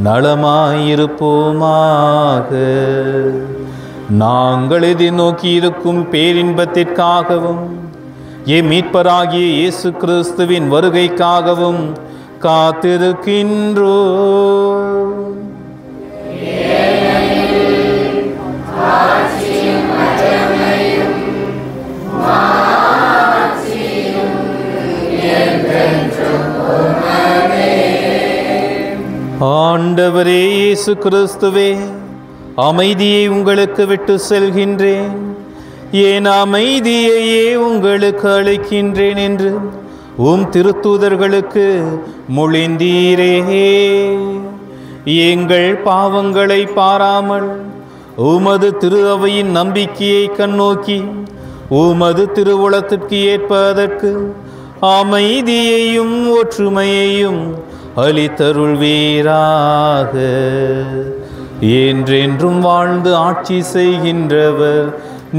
நலமாயிருப்போமாக. நாங்கள் எதிர்நோக்கி இருக்கும் பேரின்பத்திற்காகவும் எம் மீட்பராகிய இயேசு கிறிஸ்துவின் வருகைக்காகவும் காத்திருக்கின்றோம். ஆண்டவரே இயேசு கிறிஸ்துவே, அமைதியை உங்களுக்கு விட்டு செல்கின்றேன், என் அமைதியையே உங்களுக்கு அளிக்கின்றேன் என்று உம் திருத்தூதர்களுக்கு மொழிந்தீரே. எங்கள் பாவங்களை பாராமல் உமது திரு அவையின் நம்பிக்கையை கண்ணோக்கி உமது திருவுளத்திற்கு ஏற்பதற்கு அமைதியையும் ஒற்றுமையையும் அளித்தருள்வீராக. என்றென்றும் வாழ்ந்து ஆட்சி செய்கின்றவர்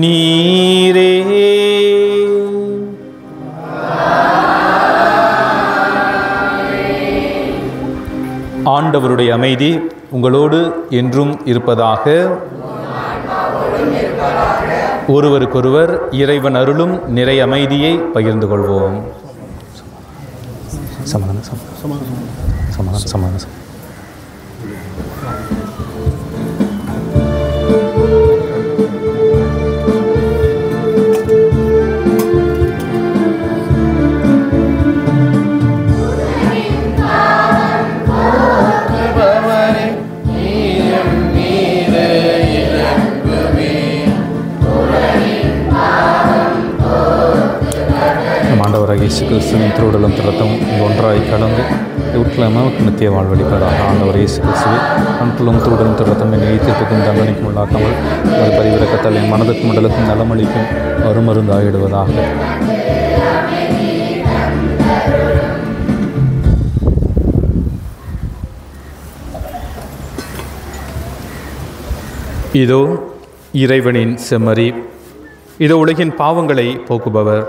நீரே. ஆண்டவருடைய அமைதி உங்களோடு என்றும் இருப்பதாக. ஒருவருக்கொருவர் இறைவன் அருளும் நிறை அமைதியை பகிர்ந்து கொள்வோம். சமாதானம். இயேசு கிறிஸ்துவின் திருவுடலும் திறத்தும் ஒன்றாய் கலந்து உட்கிழமைக்கு நித்திய வாழ்வளிப்பதாக. ஆண்டவர் இயேசு கிறிஸ்துவை அன்புள்ளும் திருவுடலும் திறத்தும் என்னை தீர்ப்புக்கும் தண்டனைக்கும் உள்ளாக்காமல் அது பரிவிறக்கத்தால் என் மனதுக்கும் உடலுக்கும் நலமளிக்கும் அருமருந்தாயிடுவதாக. இதோ இறைவனின் செம்மறி, இதோ உலகின் பாவங்களை போக்குபவர்.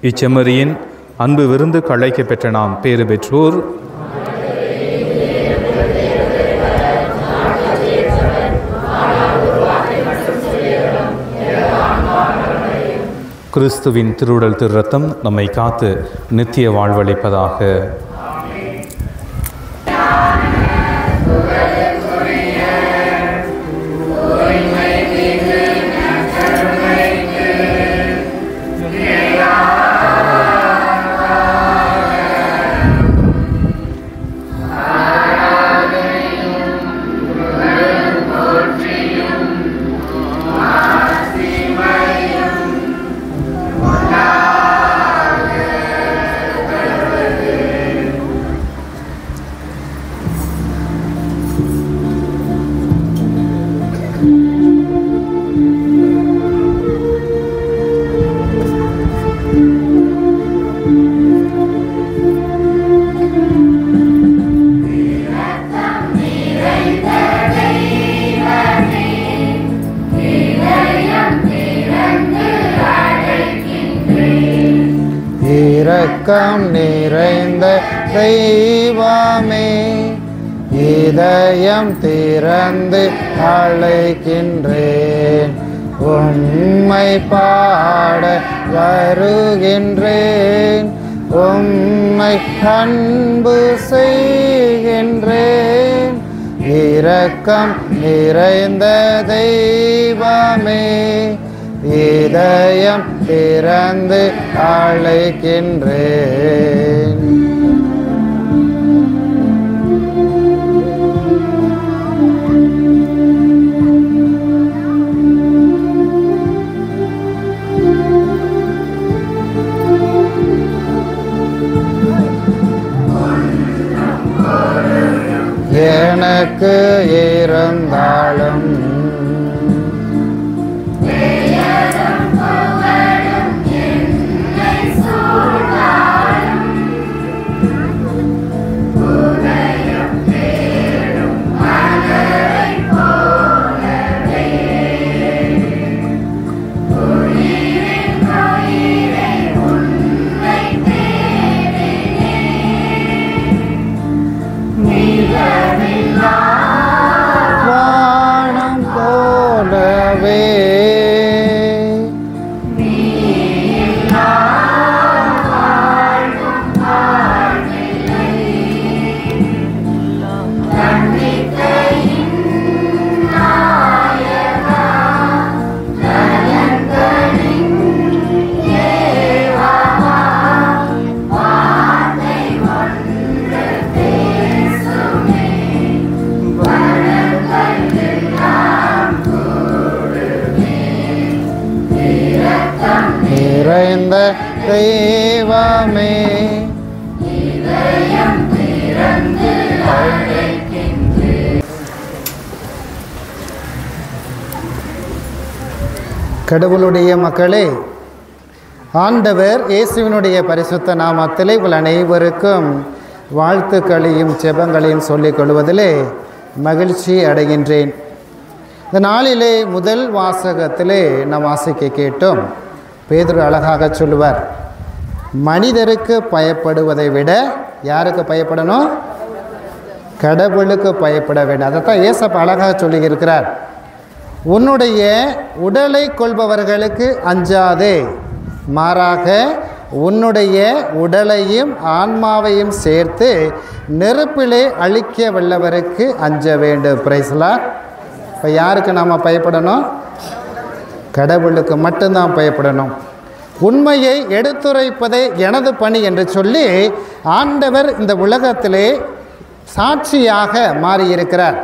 இச்செம்மறியின் அன்பு விருந்து அழைக்க பெற்ற நாம் பேறு பெற்றோர். கிறிஸ்துவின் திருவுடல் திரு ரத்தம் நம்மை காத்து நித்திய வாழ்வளிப்பதாக. Amen. இரக்கம் நிறைந்த தெய்வமே, இதயம் திறந்து அழைக்கின்றேன், உம்மை பாட வருகின்றேன், உம்மை அன்பு செய்கின்றேன். இரக்கம் நிறைந்த தெய்வமே, இதயம் திறந்து அழைக்கின்றேன். எனக்கு இருந்தாலும் வானம் போலவே நிறைந்த தெய்வமே, கடவுளுடைய மக்களே, ஆண்டவர் இயேசுவினுடைய பரிசுத்த நாமத்திலே உங்கள் அனைவருக்கும் வாழ்த்துக்களையும் ஜெபங்களையும் சொல்லிக் கொள்வதிலே மகிழ்ச்சி அடைகின்றேன். இந்த நாளிலே முதல் வாசகத்திலே நாம் வாசிக்க கேட்டோம். பேதுரு அழகாக சொல்லுவார், மனிதருக்கு பயப்படுவதை விட யாருக்கு பயப்படணும்? கடவுளுக்கு பயப்பட வேண்டும். அதைத்தான் ஏசப்பா அழகாக சொல்லி இருக்கிறார். உன்னுடைய உடலை கொள்பவர்களுக்கு அஞ்சாதே, மாறாக உன்னுடைய உடலையும் ஆன்மாவையும் சேர்த்து நெருப்பிலே அழிக்க வல்லவருக்கு அஞ்ச வேண்டும். பிரைஸ்லா. இப்போ யாருக்கு நாம் பயப்படணும்? கடவுளுக்கு மட்டும்தான் பயப்படணும். உண்மையை எடுத்துரைப்பதே எனது பணி என்று சொல்லி ஆண்டவர் இந்த உலகத்திலே சாட்சியாக மாறியிருக்கிறார்.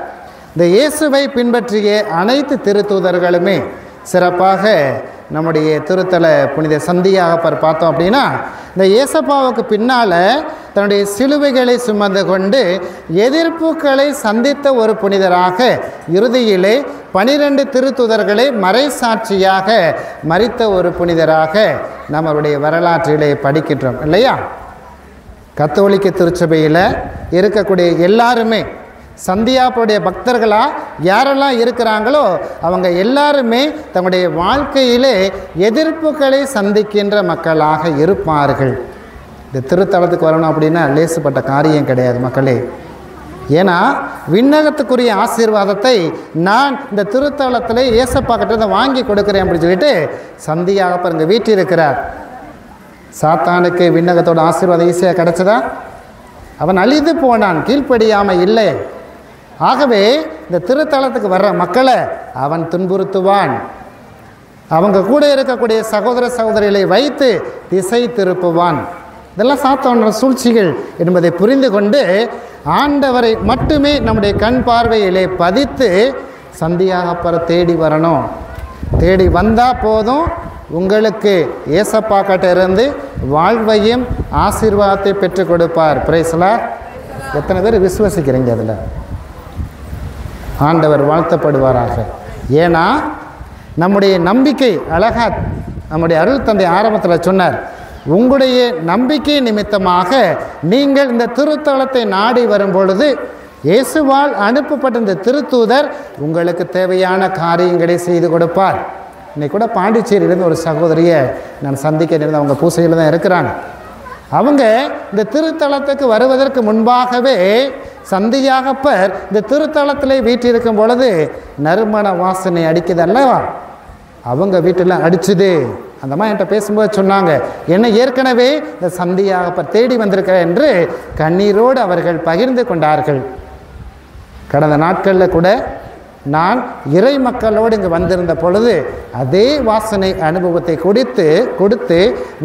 இந்த இயேசுவை பின்பற்றிய அனைத்து திருத்தூதர்களுமே சிறப்பாக நம்முடைய திருத்தல புனித சந்தியாகப்பர் பார்த்தோம் அப்படின்னா, இந்த இயேசப்பாவுக்கு பின்னால் தன்னுடைய சிலுவைகளை சுமந்து கொண்டு எதிர்ப்புகளை சந்தித்த ஒரு புனிதராக, இறுதியிலே 12 திருத்தூதர்களை மறைசாட்சியாக மரித்த ஒரு புனிதராக நம்மளுடைய வரலாற்றிலே படிக்கின்றோம் இல்லையா? கத்தோலிக்க திருச்சபையில் இருக்கக்கூடிய எல்லாருமே சந்தியாப்புடைய பக்தர்களாக யாரெல்லாம் இருக்கிறாங்களோ அவங்க எல்லாருமே தங்களுடைய வாழ்க்கையிலே எதிர்ப்புகளை சந்திக்கின்ற மக்களாக இருப்பார்கள். இந்த திருத்தலத்துக்கு வரணும் அப்படின்னா லேசுப்பட்ட காரியம் கிடையாது மக்களே. ஏன்னா விண்ணகத்துக்குரிய ஆசீர்வாதத்தை நான் இந்த திருத்தலத்தில் ஏசப்பா கிட்ட வாங்கி கொடுக்குறேன் அப்படின்னு சொல்லிட்டு சந்தியாக இங்கே வீட்டிருக்கிறார். சாத்தானுக்கு விண்ணகத்தோட ஆசீர்வாதம் ஈஸியாக கிடைச்சதா? அவன் அழிந்து போனான், கீழ்ப்படியாமல் இல்லை. ஆகவே இந்த திருத்தலத்துக்கு வர்ற மக்களை அவன் துன்புறுத்துவான். அவங்க கூட இருக்கக்கூடிய சகோதர சகோதரிகளை வைத்து திசை திருப்புவான். இதெல்லாம் சாத்தானோட சூழ்ச்சிகள் என்பதை புரிந்து கொண்டு ஆண்டவரை மட்டுமே நம்முடைய கண் பார்வையிலே பதித்து சந்தியாகப்பரை தேடி வரணும். தேடி வந்தால் போதும், உங்களுக்கு ஏசப்பா கிட்ட இருந்து வாழ்வையும் ஆசீர்வாதத்தை பெற்றுக் கொடுப்பார். பிரைஸ்லா. எத்தனை பேர் விசுவசிக்கிறீங்க? அதில் ஆண்டவர் வாழ்த்தப்படுவாராக. ஏன்னா நம்முடைய நம்பிக்கை அழகா நம்முடைய அருள் தந்தை ஆரம்பத்தில் சொன்னார், உங்களுடைய நம்பிக்கை நிமித்தமாக நீங்கள் இந்த திருத்தலத்தை நாடி வரும் பொழுது இயேசுவால் அனுப்பப்பட்ட இந்த திருத்தூதர் உங்களுக்கு தேவையான காரியங்களை செய்து கொடுப்பார். இன்னைக்கு கூட பாண்டிச்சேரியிலேருந்து ஒரு சகோதரியை நான் சந்திக்க நேர்ந்து அவங்க பூசையில் தான் இருக்கிறாங்க. அவங்க இந்த திருத்தலத்துக்கு வருவதற்கு முன்பாகவே சந்தியாகப்பர் இந்த திருத்தலத்திலே வீட்டிருக்கும் பொழுது நறுமண வாசனை அடிக்குது அல்லவா, அவங்க வீட்டில் அடிச்சுது. அந்த மாதிரி என்கிட்ட பேசும்போது சொன்னாங்க, என்னை ஏற்கனவே இந்த சந்தியாகப்பர் தேடி வந்திருக்க என்று கண்ணீரோடு அவர்கள் பகிர்ந்து கொண்டார்கள். கடந்த நாட்களில் கூட நான் இறை மக்களோடு இங்கு வந்திருந்த பொழுது அதே வாசனை அனுபவத்தை கொடுத்து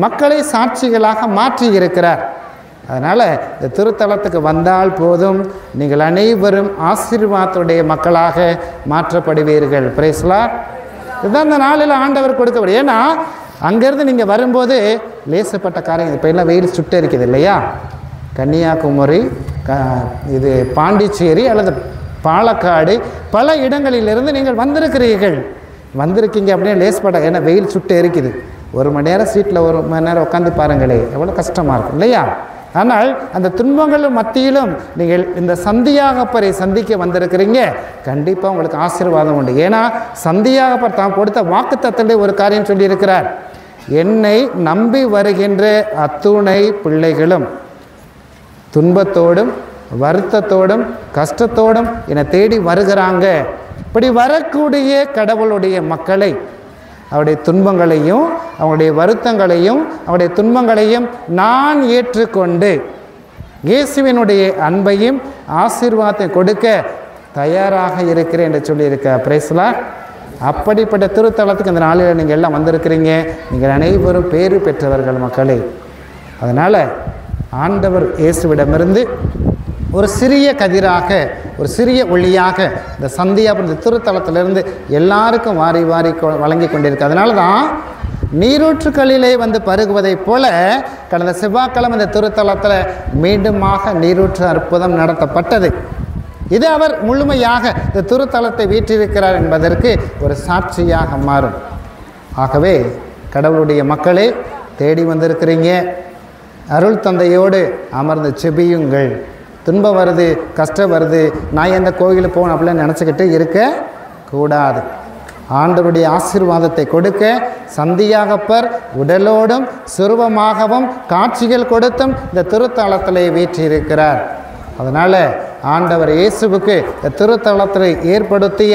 மக்களை சாட்சிகளாக மாற்றி இருக்கிறார். அதனால் இந்த திருத்தலத்துக்கு வந்தால் போதும், நீங்கள் அனைவரும் ஆசீர்வாதத்துடைய மக்களாக மாற்றப்படுவீர்கள். Price Lord. இதுதான் இந்த நாளில் ஆண்டவர் கொடுக்கப்படுது. ஏன்னா அங்கேருந்து நீங்கள் வரும்போது லேசப்பட்ட காரியம், இப்போ எல்லாம் வெயில் சுட்டு இருக்குது இல்லையா, கன்னியாகுமரி, இது பாண்டிச்சேரி அல்லது பாலக்காடு, பல இடங்களிலிருந்து நீங்கள் வந்திருக்கீங்க அப்படியே லேஸ்பட்ட, ஏன்னா வெயில் சுட்டு இருக்குது. 1 மணி நேரம் சீட்டில் 1 மணி நேரம் உட்காந்து பாருங்களே, எவ்வளோ கஷ்டமாக இருக்கும் இல்லையா. ஆனால் அந்த துன்பங்களும் மத்தியிலும் நீங்கள் இந்த சந்தியாகப்பரை சந்திக்க வந்திருக்கிறீங்க, கண்டிப்பாக உங்களுக்கு ஆசீர்வாதம் உண்டு. ஏன்னா சந்தியாகப்பர் தான் கொடுத்த வாக்குத்தத்தத்திலே ஒரு காரியம் சொல்லியிருக்கிறார், என்னை நம்பி வருகின்ற அத்துணை பிள்ளைகளும் துன்பத்தோடும் வருத்தத்தோடும் கஷ்டத்தோடும் என்னை தேடி வருகிறாங்க. இப்படி வரக்கூடிய கடவுளுடைய மக்களை அவருடைய துன்பங்களையும் அவருடைய வருத்தங்களையும் அவருடைய துன்பங்களையும் நான் ஏற்றுக்கொண்டு இயேசுவினுடைய அன்பையும் ஆசீர்வாதத்தை கொடுக்க தயாராக இருக்கிறேன் என்று சொல்லியிருக்க. Praise Lord. அப்படிப்பட்ட திருத்தலத்துக்கு இந்த நாளில் நீங்கள் எல்லாம் வந்திருக்கிறீங்க. நீங்கள் அனைவரும் பேறு பெற்றவர்கள் மக்களே. அதனால் ஆண்டவர் இயேசுவிடமிருந்து ஒரு சிறிய கதிராக, ஒரு சிறிய ஒளியாக இந்த சந்தியாபுரம் திருத்தலத்திலிருந்து எல்லாருக்கும் வாரி வழங்கி கொண்டிருக்கு. அதனால தான் நீரூற்றுக்களிலே வந்து பருகுவதைப் போல கடந்த செவ்வாய்க்கிழமை இந்த திருத்தலத்தில் மீண்டுமாக நீரூற்று அற்புதம் நடத்தப்பட்டது. இது அவர் முழுமையாக இந்த திருத்தலத்தை வீற்றிருக்கிறார் என்பதற்கு ஒரு சாட்சியாக மாறும். ஆகவே கடவுளுடைய மக்களே தேடி வந்திருக்கிறீங்க, அருள் தந்தையோடு அமர்ந்து செபியுங்கள். துன்பம் வருது, கஷ்டம் வருது, நான் எந்த கோயிலுக்கு போகணும் அப்படிலாம் நினச்சிக்கிட்டு இருக்கக்கூடாது. ஆண்டவருடைய ஆசீர்வாதத்தை கொடுக்க சந்தியாகப்பர் உடலோடும் சுரூபமாகவும் காட்சிகள் கொடுத்தும் இந்த திருத்தலத்திலே வீற்றிருக்கிறார். அதனால் ஆண்டவர் இயேசுவுக்கு இந்த திருத்தலத்தை ஏற்படுத்திய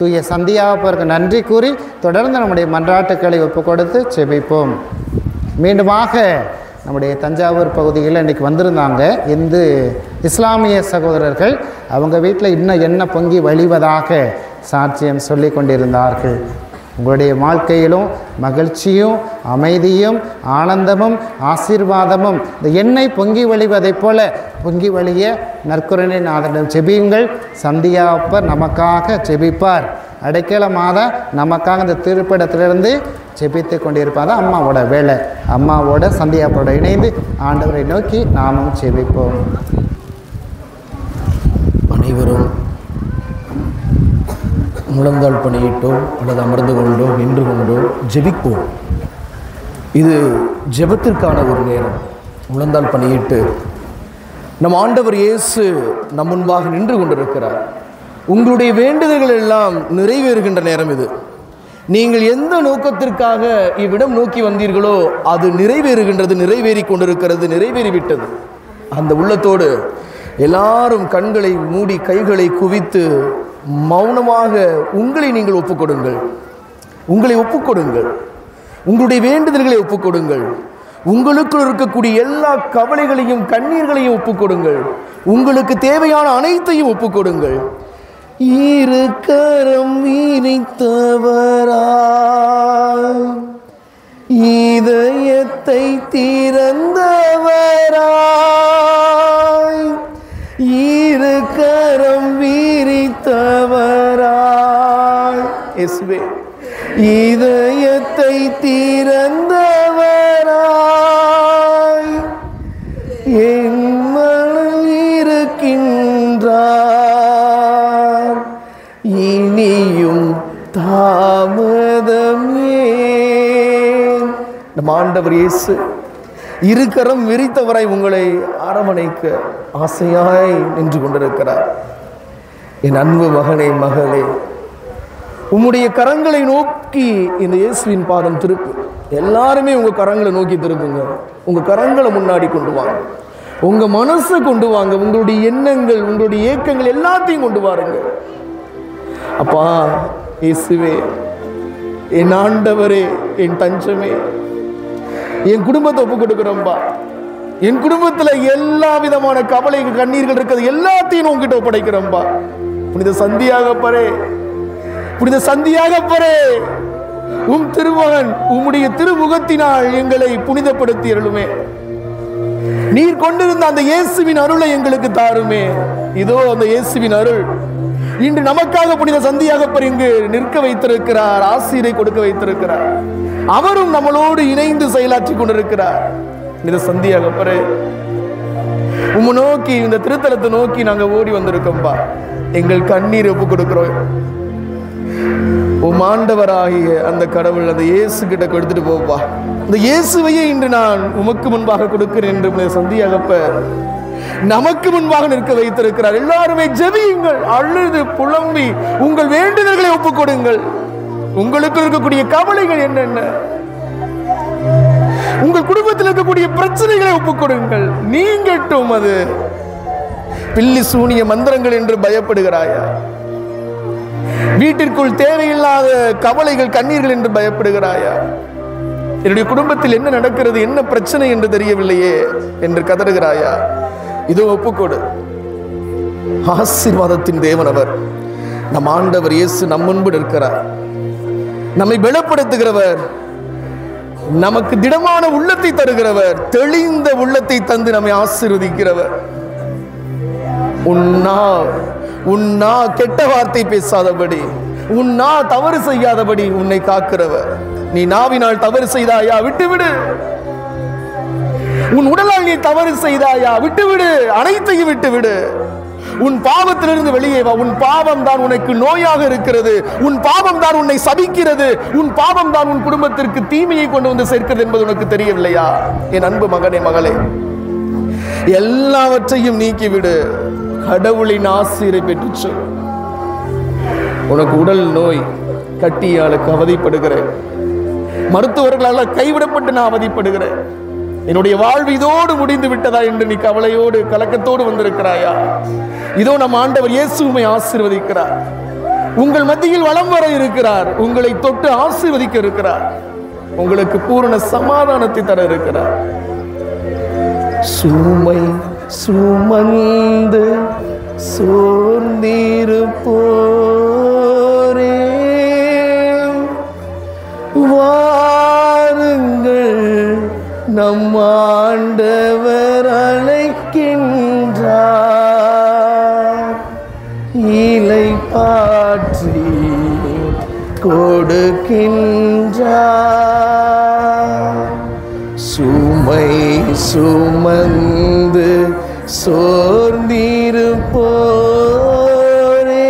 தூய சந்தியாகப்பருக்கு நன்றி கூறி தொடர்ந்து நம்முடைய மன்றாட்டுக்களை ஒப்புக் கொடுத்து செபிப்போம். மீண்டுமாக நம்முடைய தஞ்சாவூர் பகுதியில் இன்றைக்கி வந்திருந்தாங்க இந்த இஸ்லாமிய சகோதரர்கள். அவங்க வீட்டில் இன்னும் எண்ணெய் பொங்கி வழிவதாக சாட்சியம் சொல்லி கொண்டிருந்தார்கள். உங்களுடைய வாழ்க்கையிலும் மகிழ்ச்சியும் அமைதியும் ஆனந்தமும் ஆசீர்வாதமும் இந்த எண்ணெய் பொங்கி வழிவதைப் போல பொங்கி வழிய நற்கருணையின் ஆதரவு செபியுங்கள். சந்தியாகப்பர் நமக்காக செபிப்பார். அடைக்கல மாதா நமக்காக இந்த திருப்பிடத்திலிருந்து செபித்து கொண்டிருப்பார். அம்மாவோட வேலை. அம்மாவோட சந்தியாகப்பரோட இணைந்து ஆண்டவரை நோக்கி நாமும் செபிப்போம். அனைவரும் முழந்தாள் பணியிட்டோம் அல்லது அமர்ந்து கொண்டோ நின்று கொண்டோ ஜெபிப்போம். இது ஜெபத்திற்கான ஒரு நேரம். முழந்தாள் பணியிட்டு நம் ஆண்டவர் இயேசு நம் முன்பாக நின்று கொண்டிருக்கிறார். உங்களுடைய வேண்டுதல்கள் எல்லாம் நிறைவேறுகின்ற நேரம் இது. நீங்கள் எந்த நோக்கத்திற்காக இவ்விடம் நோக்கி வந்தீர்களோ அது நிறைவேறுகின்றது, நிறைவேறி கொண்டிருக்கிறது, நிறைவேறிவிட்டது. அந்த உள்ளத்தோடு எல்லாரும் கண்களை மூடி கைகளை குவித்து மௌனமாக உங்களை நீங்கள் ஒப்புக்கொடுங்கள். உங்களை ஒப்புக்கொடுங்கள். உங்களுடைய வேண்டுதல்களை ஒப்புக்கொடுங்கள். உங்களுக்குள் இருக்கக்கூடிய எல்லா கவலைகளையும் கண்ணீர்களையும் ஒப்புக்கொடுங்கள். உங்களுக்கு தேவையான அனைத்தையும் ஒப்புக்கொடுங்கள். இருக்கரம் விரித்தவராய் இதயத்தை திறந்தவராய் இருக்கரம் விரித்தவராய் இயேசுவே இதயத்தை திறந்தவராய் என் மனதில் இருக்கின்றார். இனியும் தாமதம் ஏன்? நம் ஆண்டவர் இயேசு இருக்கரம் விரித்தவராய் உங்களை அரவணைக்க ஆசையாய் நின்று கொண்டிருக்கிறார். என் அன்பு மகனே மகளே, உம்முடைய கரங்களை நோக்கி இந்த இயேசுவின் பாதம் திருப்பு. எல்லாருமே உங்க கரங்களை நோக்கி திரும்புங்க. உங்க கரங்களை முன்னாடி கொண்டு வாங்க. உங்க மனசை கொண்டு வாங்க. உங்களுடைய எண்ணங்கள், உங்களுடைய ஏக்கங்கள் எல்லாத்தையும் கொண்டு வாருங்க. அப்பா இயேசுவே, என் ஆண்டவரே, என் தஞ்சமே, என் குடும்பத்தை ஒப்பு கொடுக்கிறோம்பா. என் குடும்பத்துல எல்லா விதமான கவலைகள், கண்ணீர்கள் இருக்கிறது எல்லாத்தையும் உங்ககிட்ட ஒப்படைக்கிறோம்பா. புனித சந்தியாகப்பரே, புனித சந்தியாகப்பரே, உம் திருமகன் உம்முடைய திருமுகத்தினால் எங்களை புனிதப்படுத்தி அருளுமே. நீர் கொண்டிருந்த அந்த இயேசுவின் அருளை எங்களுக்கு தாருமே. இதோ அந்த இயேசுவின் அருள் இன்று நமக்காக புனித சந்தியாகப்பர் இங்கு நிற்க வைத்திருக்கிறார், ஆசீரை கொடுக்க வைத்திருக்கிறார். அவரும் நம்மளோடு இணைந்து செயலாற்றி கொண்டிருக்கிறார். புனித சந்தியாகப்பரே, உம்மை நோக்கி, இந்த திருத்தலத்தை நோக்கி நாங்க ஓடி வந்திருக்கோம்பா. எங்கள் கண்ணீர் ஒப்பு கொடுக்கிறோம். உம் ஆண்டவராகிய அந்த கடவுள் அந்த இயேசு கிட்ட கொடுத்துட்டு போப்பா. இந்த இயேசுவையே இன்று நான் உமக்கு முன்பாக கொடுக்கிறேன் என்று புனித சந்தியாகப்பர் நமக்கு முன்பாக நிற்க வைத்திருக்கிறார். எல்லாருமே ஜெபியுங்கள், அழுது புலம்பி உங்கள் வேண்டுதல்களை ஒப்புக் கொடுங்கள். உங்களுக்கு இருக்கக்கூடிய கவலைகள் என்னென்ன, உங்கள் குடும்பத்தில் இருக்கக்கூடிய பிரச்சனைகளை ஒப்புக் கொடுங்கள். நீங்கட்டும். அது பில்லி சூனிய மந்திரங்கள் என்று பயப்படுகிறாயா? வீட்டிற்குள் தேவையில்லாத கவலைகள், கண்ணீர்கள் என்று பயப்படுகிறாயா? என்னுடைய குடும்பத்தில் என்ன நடக்கிறது, என்ன பிரச்சனை என்று தெரியவில்லையே என்று கதறுகிறாயா? இதோ ஒப்புக்கொடு. ஆசீர்வாதத்தின் தேவன் அவர். நம் ஆண்டவர் இயேசு நம் முன்பு நிற்கிறார். நம்மை பலப்படுத்துகிறவர், நமக்கு திடமான உள்ளத்தை தருகிறவர், தெளிந்த உள்ளத்தை தந்து நம்மை ஆசீர்வதிக்கிறவர். உன்னா கெட்ட வார்த்தை பேசாதபடி, உன்னா தவறு செய்யாதபடி உன்னை காக்கிறவர். நீ நாவினால் தவறு செய்தாயா, விட்டுவிடு. உன் உடலால் நீ தவறு செய்தாயா, விட்டுவிடு. அனைத்தையும் விட்டுவிடு. உன் பாவத்திலிருந்து வெளியே வா. உன் பாவம் தான் உனக்கு நோயாக இருக்கிறது. உன் பாவம் தான் உன்னை சபிக்கிறது. உன் பாவம் தான் உன் குடும்பத்திற்கு தீமையை கொண்டு வந்து சேர்க்கிறது என்பது உனக்கு தெரியவில்லையா? என் அன்பு மகனே, மகளே, எல்லாவற்றையும் நீக்கிவிடு. கடவுளின் ஆசீரை பெற்று. உனக்கு உடல் நோய், கட்டியாளுக்கு அவதிப்படுகிறேன், மருத்துவர்களால் கைவிடப்பட்டு நான் அவதிப்படுகிறேன், என்னுடைய வாழ்வு இதோடு முடிந்து விட்டதா என்று நீ கவலையோடு கலக்கத்தோடு வந்திருக்கிறாயா? இதோ நம் ஆண்டவர் இயேசு உம்மை ஆசீர்வதிக்கிறார். உங்கள் மத்தியில் வலம் வர இருக்கிறார். உங்களை தொட்டு ஆசீர்வதிக்க இருக்கிறார். உங்களுக்கு பூரண சமாதானத்தை தர இருக்கிறார். சுமை சுமந்து சோர்ந்திருப்போரே, வாருங்கள், நம் ஆண்டவர் அழைக்கின்றார். இலை பாற்றி கொடுக்கின்றார். சுமை சுமந்து சோர்ந்திருப்போரே,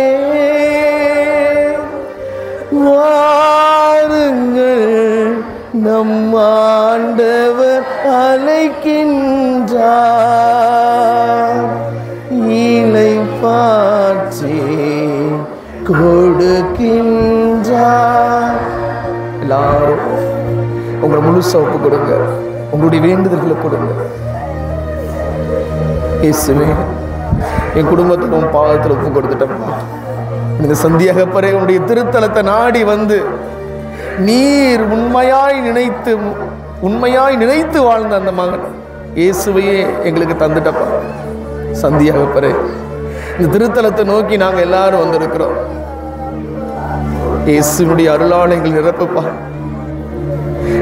வாருங்கள், நம் ஆண்டவர் அழைக்கின்றார். இலை பாற்றி கொடுக்கின்றார். எல்லாரும் உங்களை முழுசா ஒப்பு கொடுங்க. உங்களுடைய வேண்டுதல்களை கொடுங்க. இயேசுவே, என் குடும்பத்துக்கும் பாவத்தில் ஒப்பு கொடுத்துட்டோம்ப்பா. இந்த சந்தியாகப்பரே, உன்னுடைய திருத்தலத்தை நாடி வந்து நீர் உண்மையாய் நினைத்து வாழ்ந்த அந்த மகன் இயேசுவையே எங்களுக்கு தந்துட்டப்பா. சந்தியாகப்பரே, இந்த திருத்தலத்தை நோக்கி நாங்கள் எல்லாரும் வந்திருக்கிறோம். இயேசுனுடைய அருளால் எங்களை நிரப்புப்பா.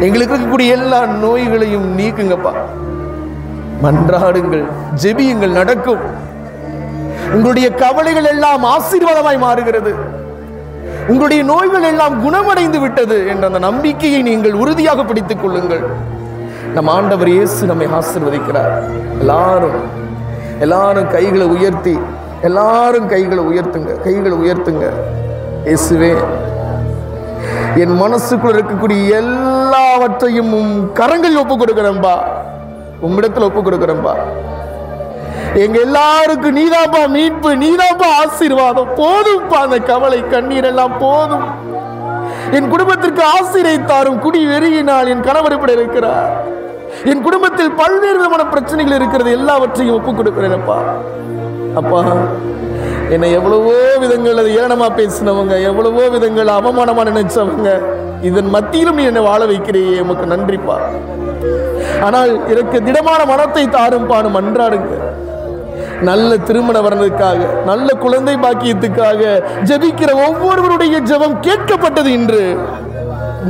எங்களுக்கு இருக்கக்கூடிய எல்லா நோய்களையும் நீக்குங்கப்பா. மன்றாடுங்கள், ஜெபியுங்கள், நடக்கும். உங்களுடைய கவலைகள் எல்லாம் ஆசீர்வாதமாய் மாறுகிறது. உங்களுடைய நோய்கள் எல்லாம் குணமடைந்து விட்டது என்ற அந்த நம்பிக்கையை நீங்கள் உறுதியாக பிடித்துக் கொள்ளுங்கள். நம் ஆண்டவர் இயேசு நம்மை ஆசீர்வதிக்கிறார். எல்லாரும் கைகளை உயர்த்தி, எல்லாரும் கைகளை உயர்த்துங்க. இயேசுவே, என் மனசுக்குள்ள இருக்கக்கூடிய எல்லாவற்றையும் கரங்களில் ஒப்பு கொடுக்கிறேன்பா. உம்மிடத்தில் ஒப்பு கொடுக்கிறேன்பா. எங்க எல்லாருக்கும் நீதாப்பா மீட்பு, நீதாப்பா ஆசீர்வாதம். போதும்பா, அந்த கவலை கண்ணீர் எல்லாம் போதும். என் குடும்பத்திற்கு ஆசிரியை தாரும். குடி வெறியினால் என் கணவர் இப்படி இருக்கிறார். என் குடும்பத்தில் பல்வேறு விதமான பிரச்சனைகள் இருக்கிறது. எல்லாவற்றையும் ஒப்புக் கொடுக்கிறேன் அப்பா. அப்பா, என்னை எவ்வளவோ விதங்கள் அது ஏளனமா பேசினவங்க, எவ்வளவோ விதங்கள் அவமானமா நினைச்சவங்க, இதன் மத்தியிலும் நீ என்னை வாழ வைக்கிறையே, உமக்கு நன்றிப்பா. ஆனால் எனக்கு திடமான மனத்தை தாரும் பாடும் அன்றாடுங்க. நல்ல திருமண வரணுக்காக, நல்ல குழந்தை பாக்கியத்துக்காக ஜெபிக்கிற ஒவ்வொருவருடைய ஜெபம் கேட்கப்பட்டது. இன்று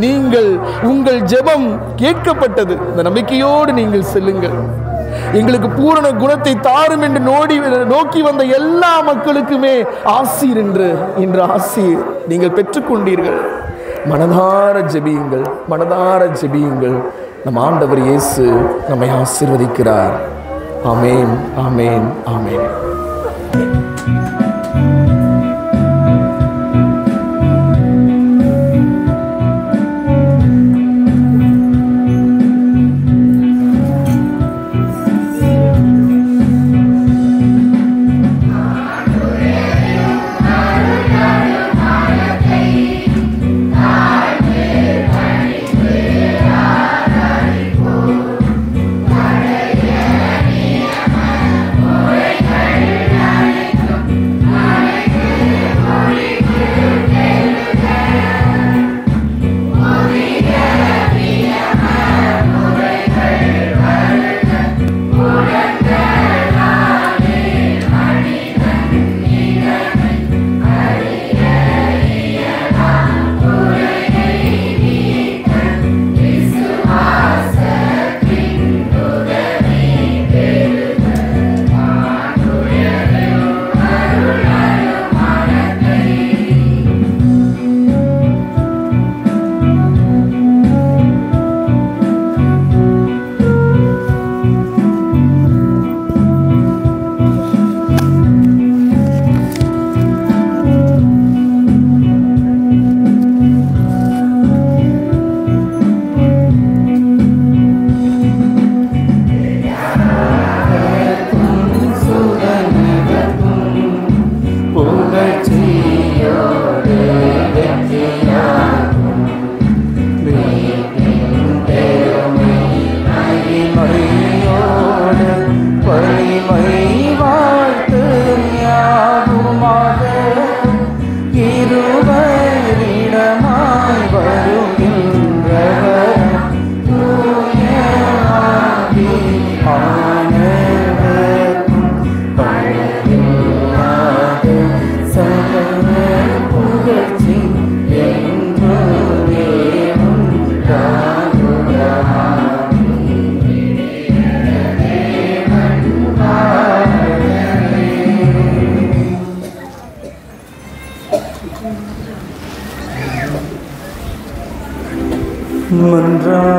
நீங்கள் உங்கள் ஜெபம் கேட்கப்பட்டது. இந்த நம்பிக்கையோடு நீங்கள் செல்லுங்கள். எங்களுக்கு பூரண குணத்தை தாரும் என்று நோக்கி வந்த எல்லா மக்களுக்குமே ஆசீர் என்று இன்று ஆசீர் நீங்கள் பெற்றுக்கொண்டீர்கள். மனதார ஜெபியுங்கள், மனதார ஜெபியுங்கள். நம் ஆண்டவர் இயேசு நம்மை ஆசீர்வதிக்கிறார். ஆமென், ஆமென், ஆமென்.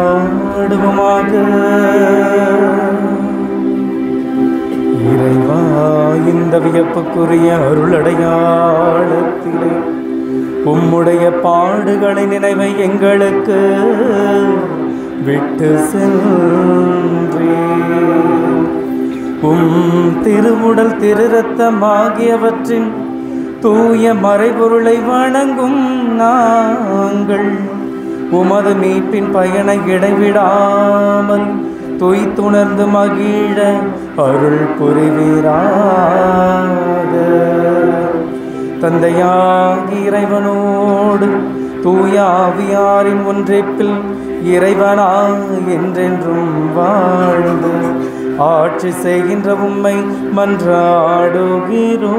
மன்றாடுவோமாக. இறைவா, இந்த வியப்புக்குரிய அருளடையாளத்திலே உம்முடைய பாடுகளின் நினைவை எங்களுக்கு விட்டு சென்றே. உம் திருவுடல் திருரத்தம் ஆகியவற்றின் தூய மறைபொருளை வணங்கும் நாங்கள் உமது மீட்பின் பயனை இடைவிடாமல் துய்த்துணர்ந்து மகிழ அருள் புரிவீராக. தந்தையாகி இறைவனோடு தூய ஆவியாரின் ஒன்றிப்பில் இறைவனா என்றென்றும் வாழ்ந்து ஆட்சி செய்கின்ற உம்மை மன்றாடுகிறோம்.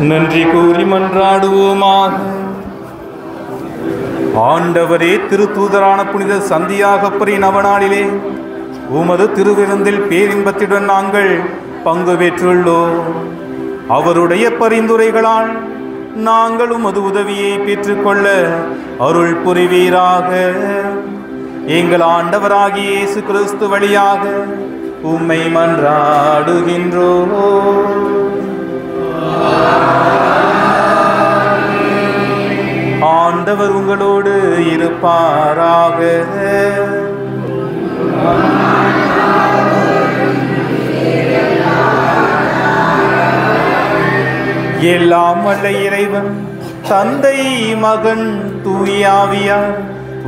நன்றி கூறி மன்றாடுவோமாக. ஆண்டவரே, திருத்தூதரான புனித சந்தியாகப்பரின் நவநாளிலே உமது திருவிருந்தில் பேரின்பத்துடன் நாங்கள் பங்கு பெற்றுள்ளோம். அவருடைய பரிந்துரைகளால் நாங்கள் உமது உதவியை பெற்றுக்கொள்ள அருள் புரிவீராக. எங்கள் ஆண்டவராகிய இயேசு கிறிஸ்து வழியாக உம்மை மன்றாடுகின்றோம். ஆண்டவர் உங்களோடு இருப்பாராக. எல்லாம் வல்ல இறைவன் தந்தை, மகன், தூய ஆவியார்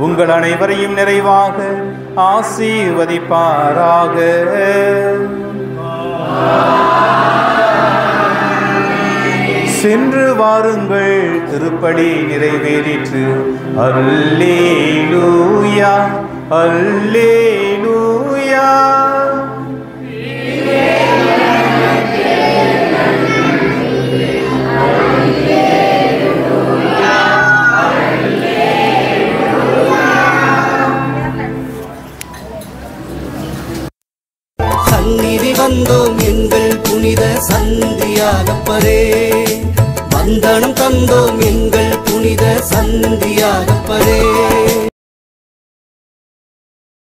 உங்கள் அனைவரையும் நிறைவாக ஆசீர்வதிப்பாராக. சென்று வாருங்கள், திருப்பலி நிறைவேறிற்று. அல்லேலூயா, அல்லேலூயா. சந்நிதி வந்தோம் எங்கள் புனித சந்தியாகப்பரே, வந்தனம் தந்தோம் எங்கள் புனித சந்தியாகப்பரே.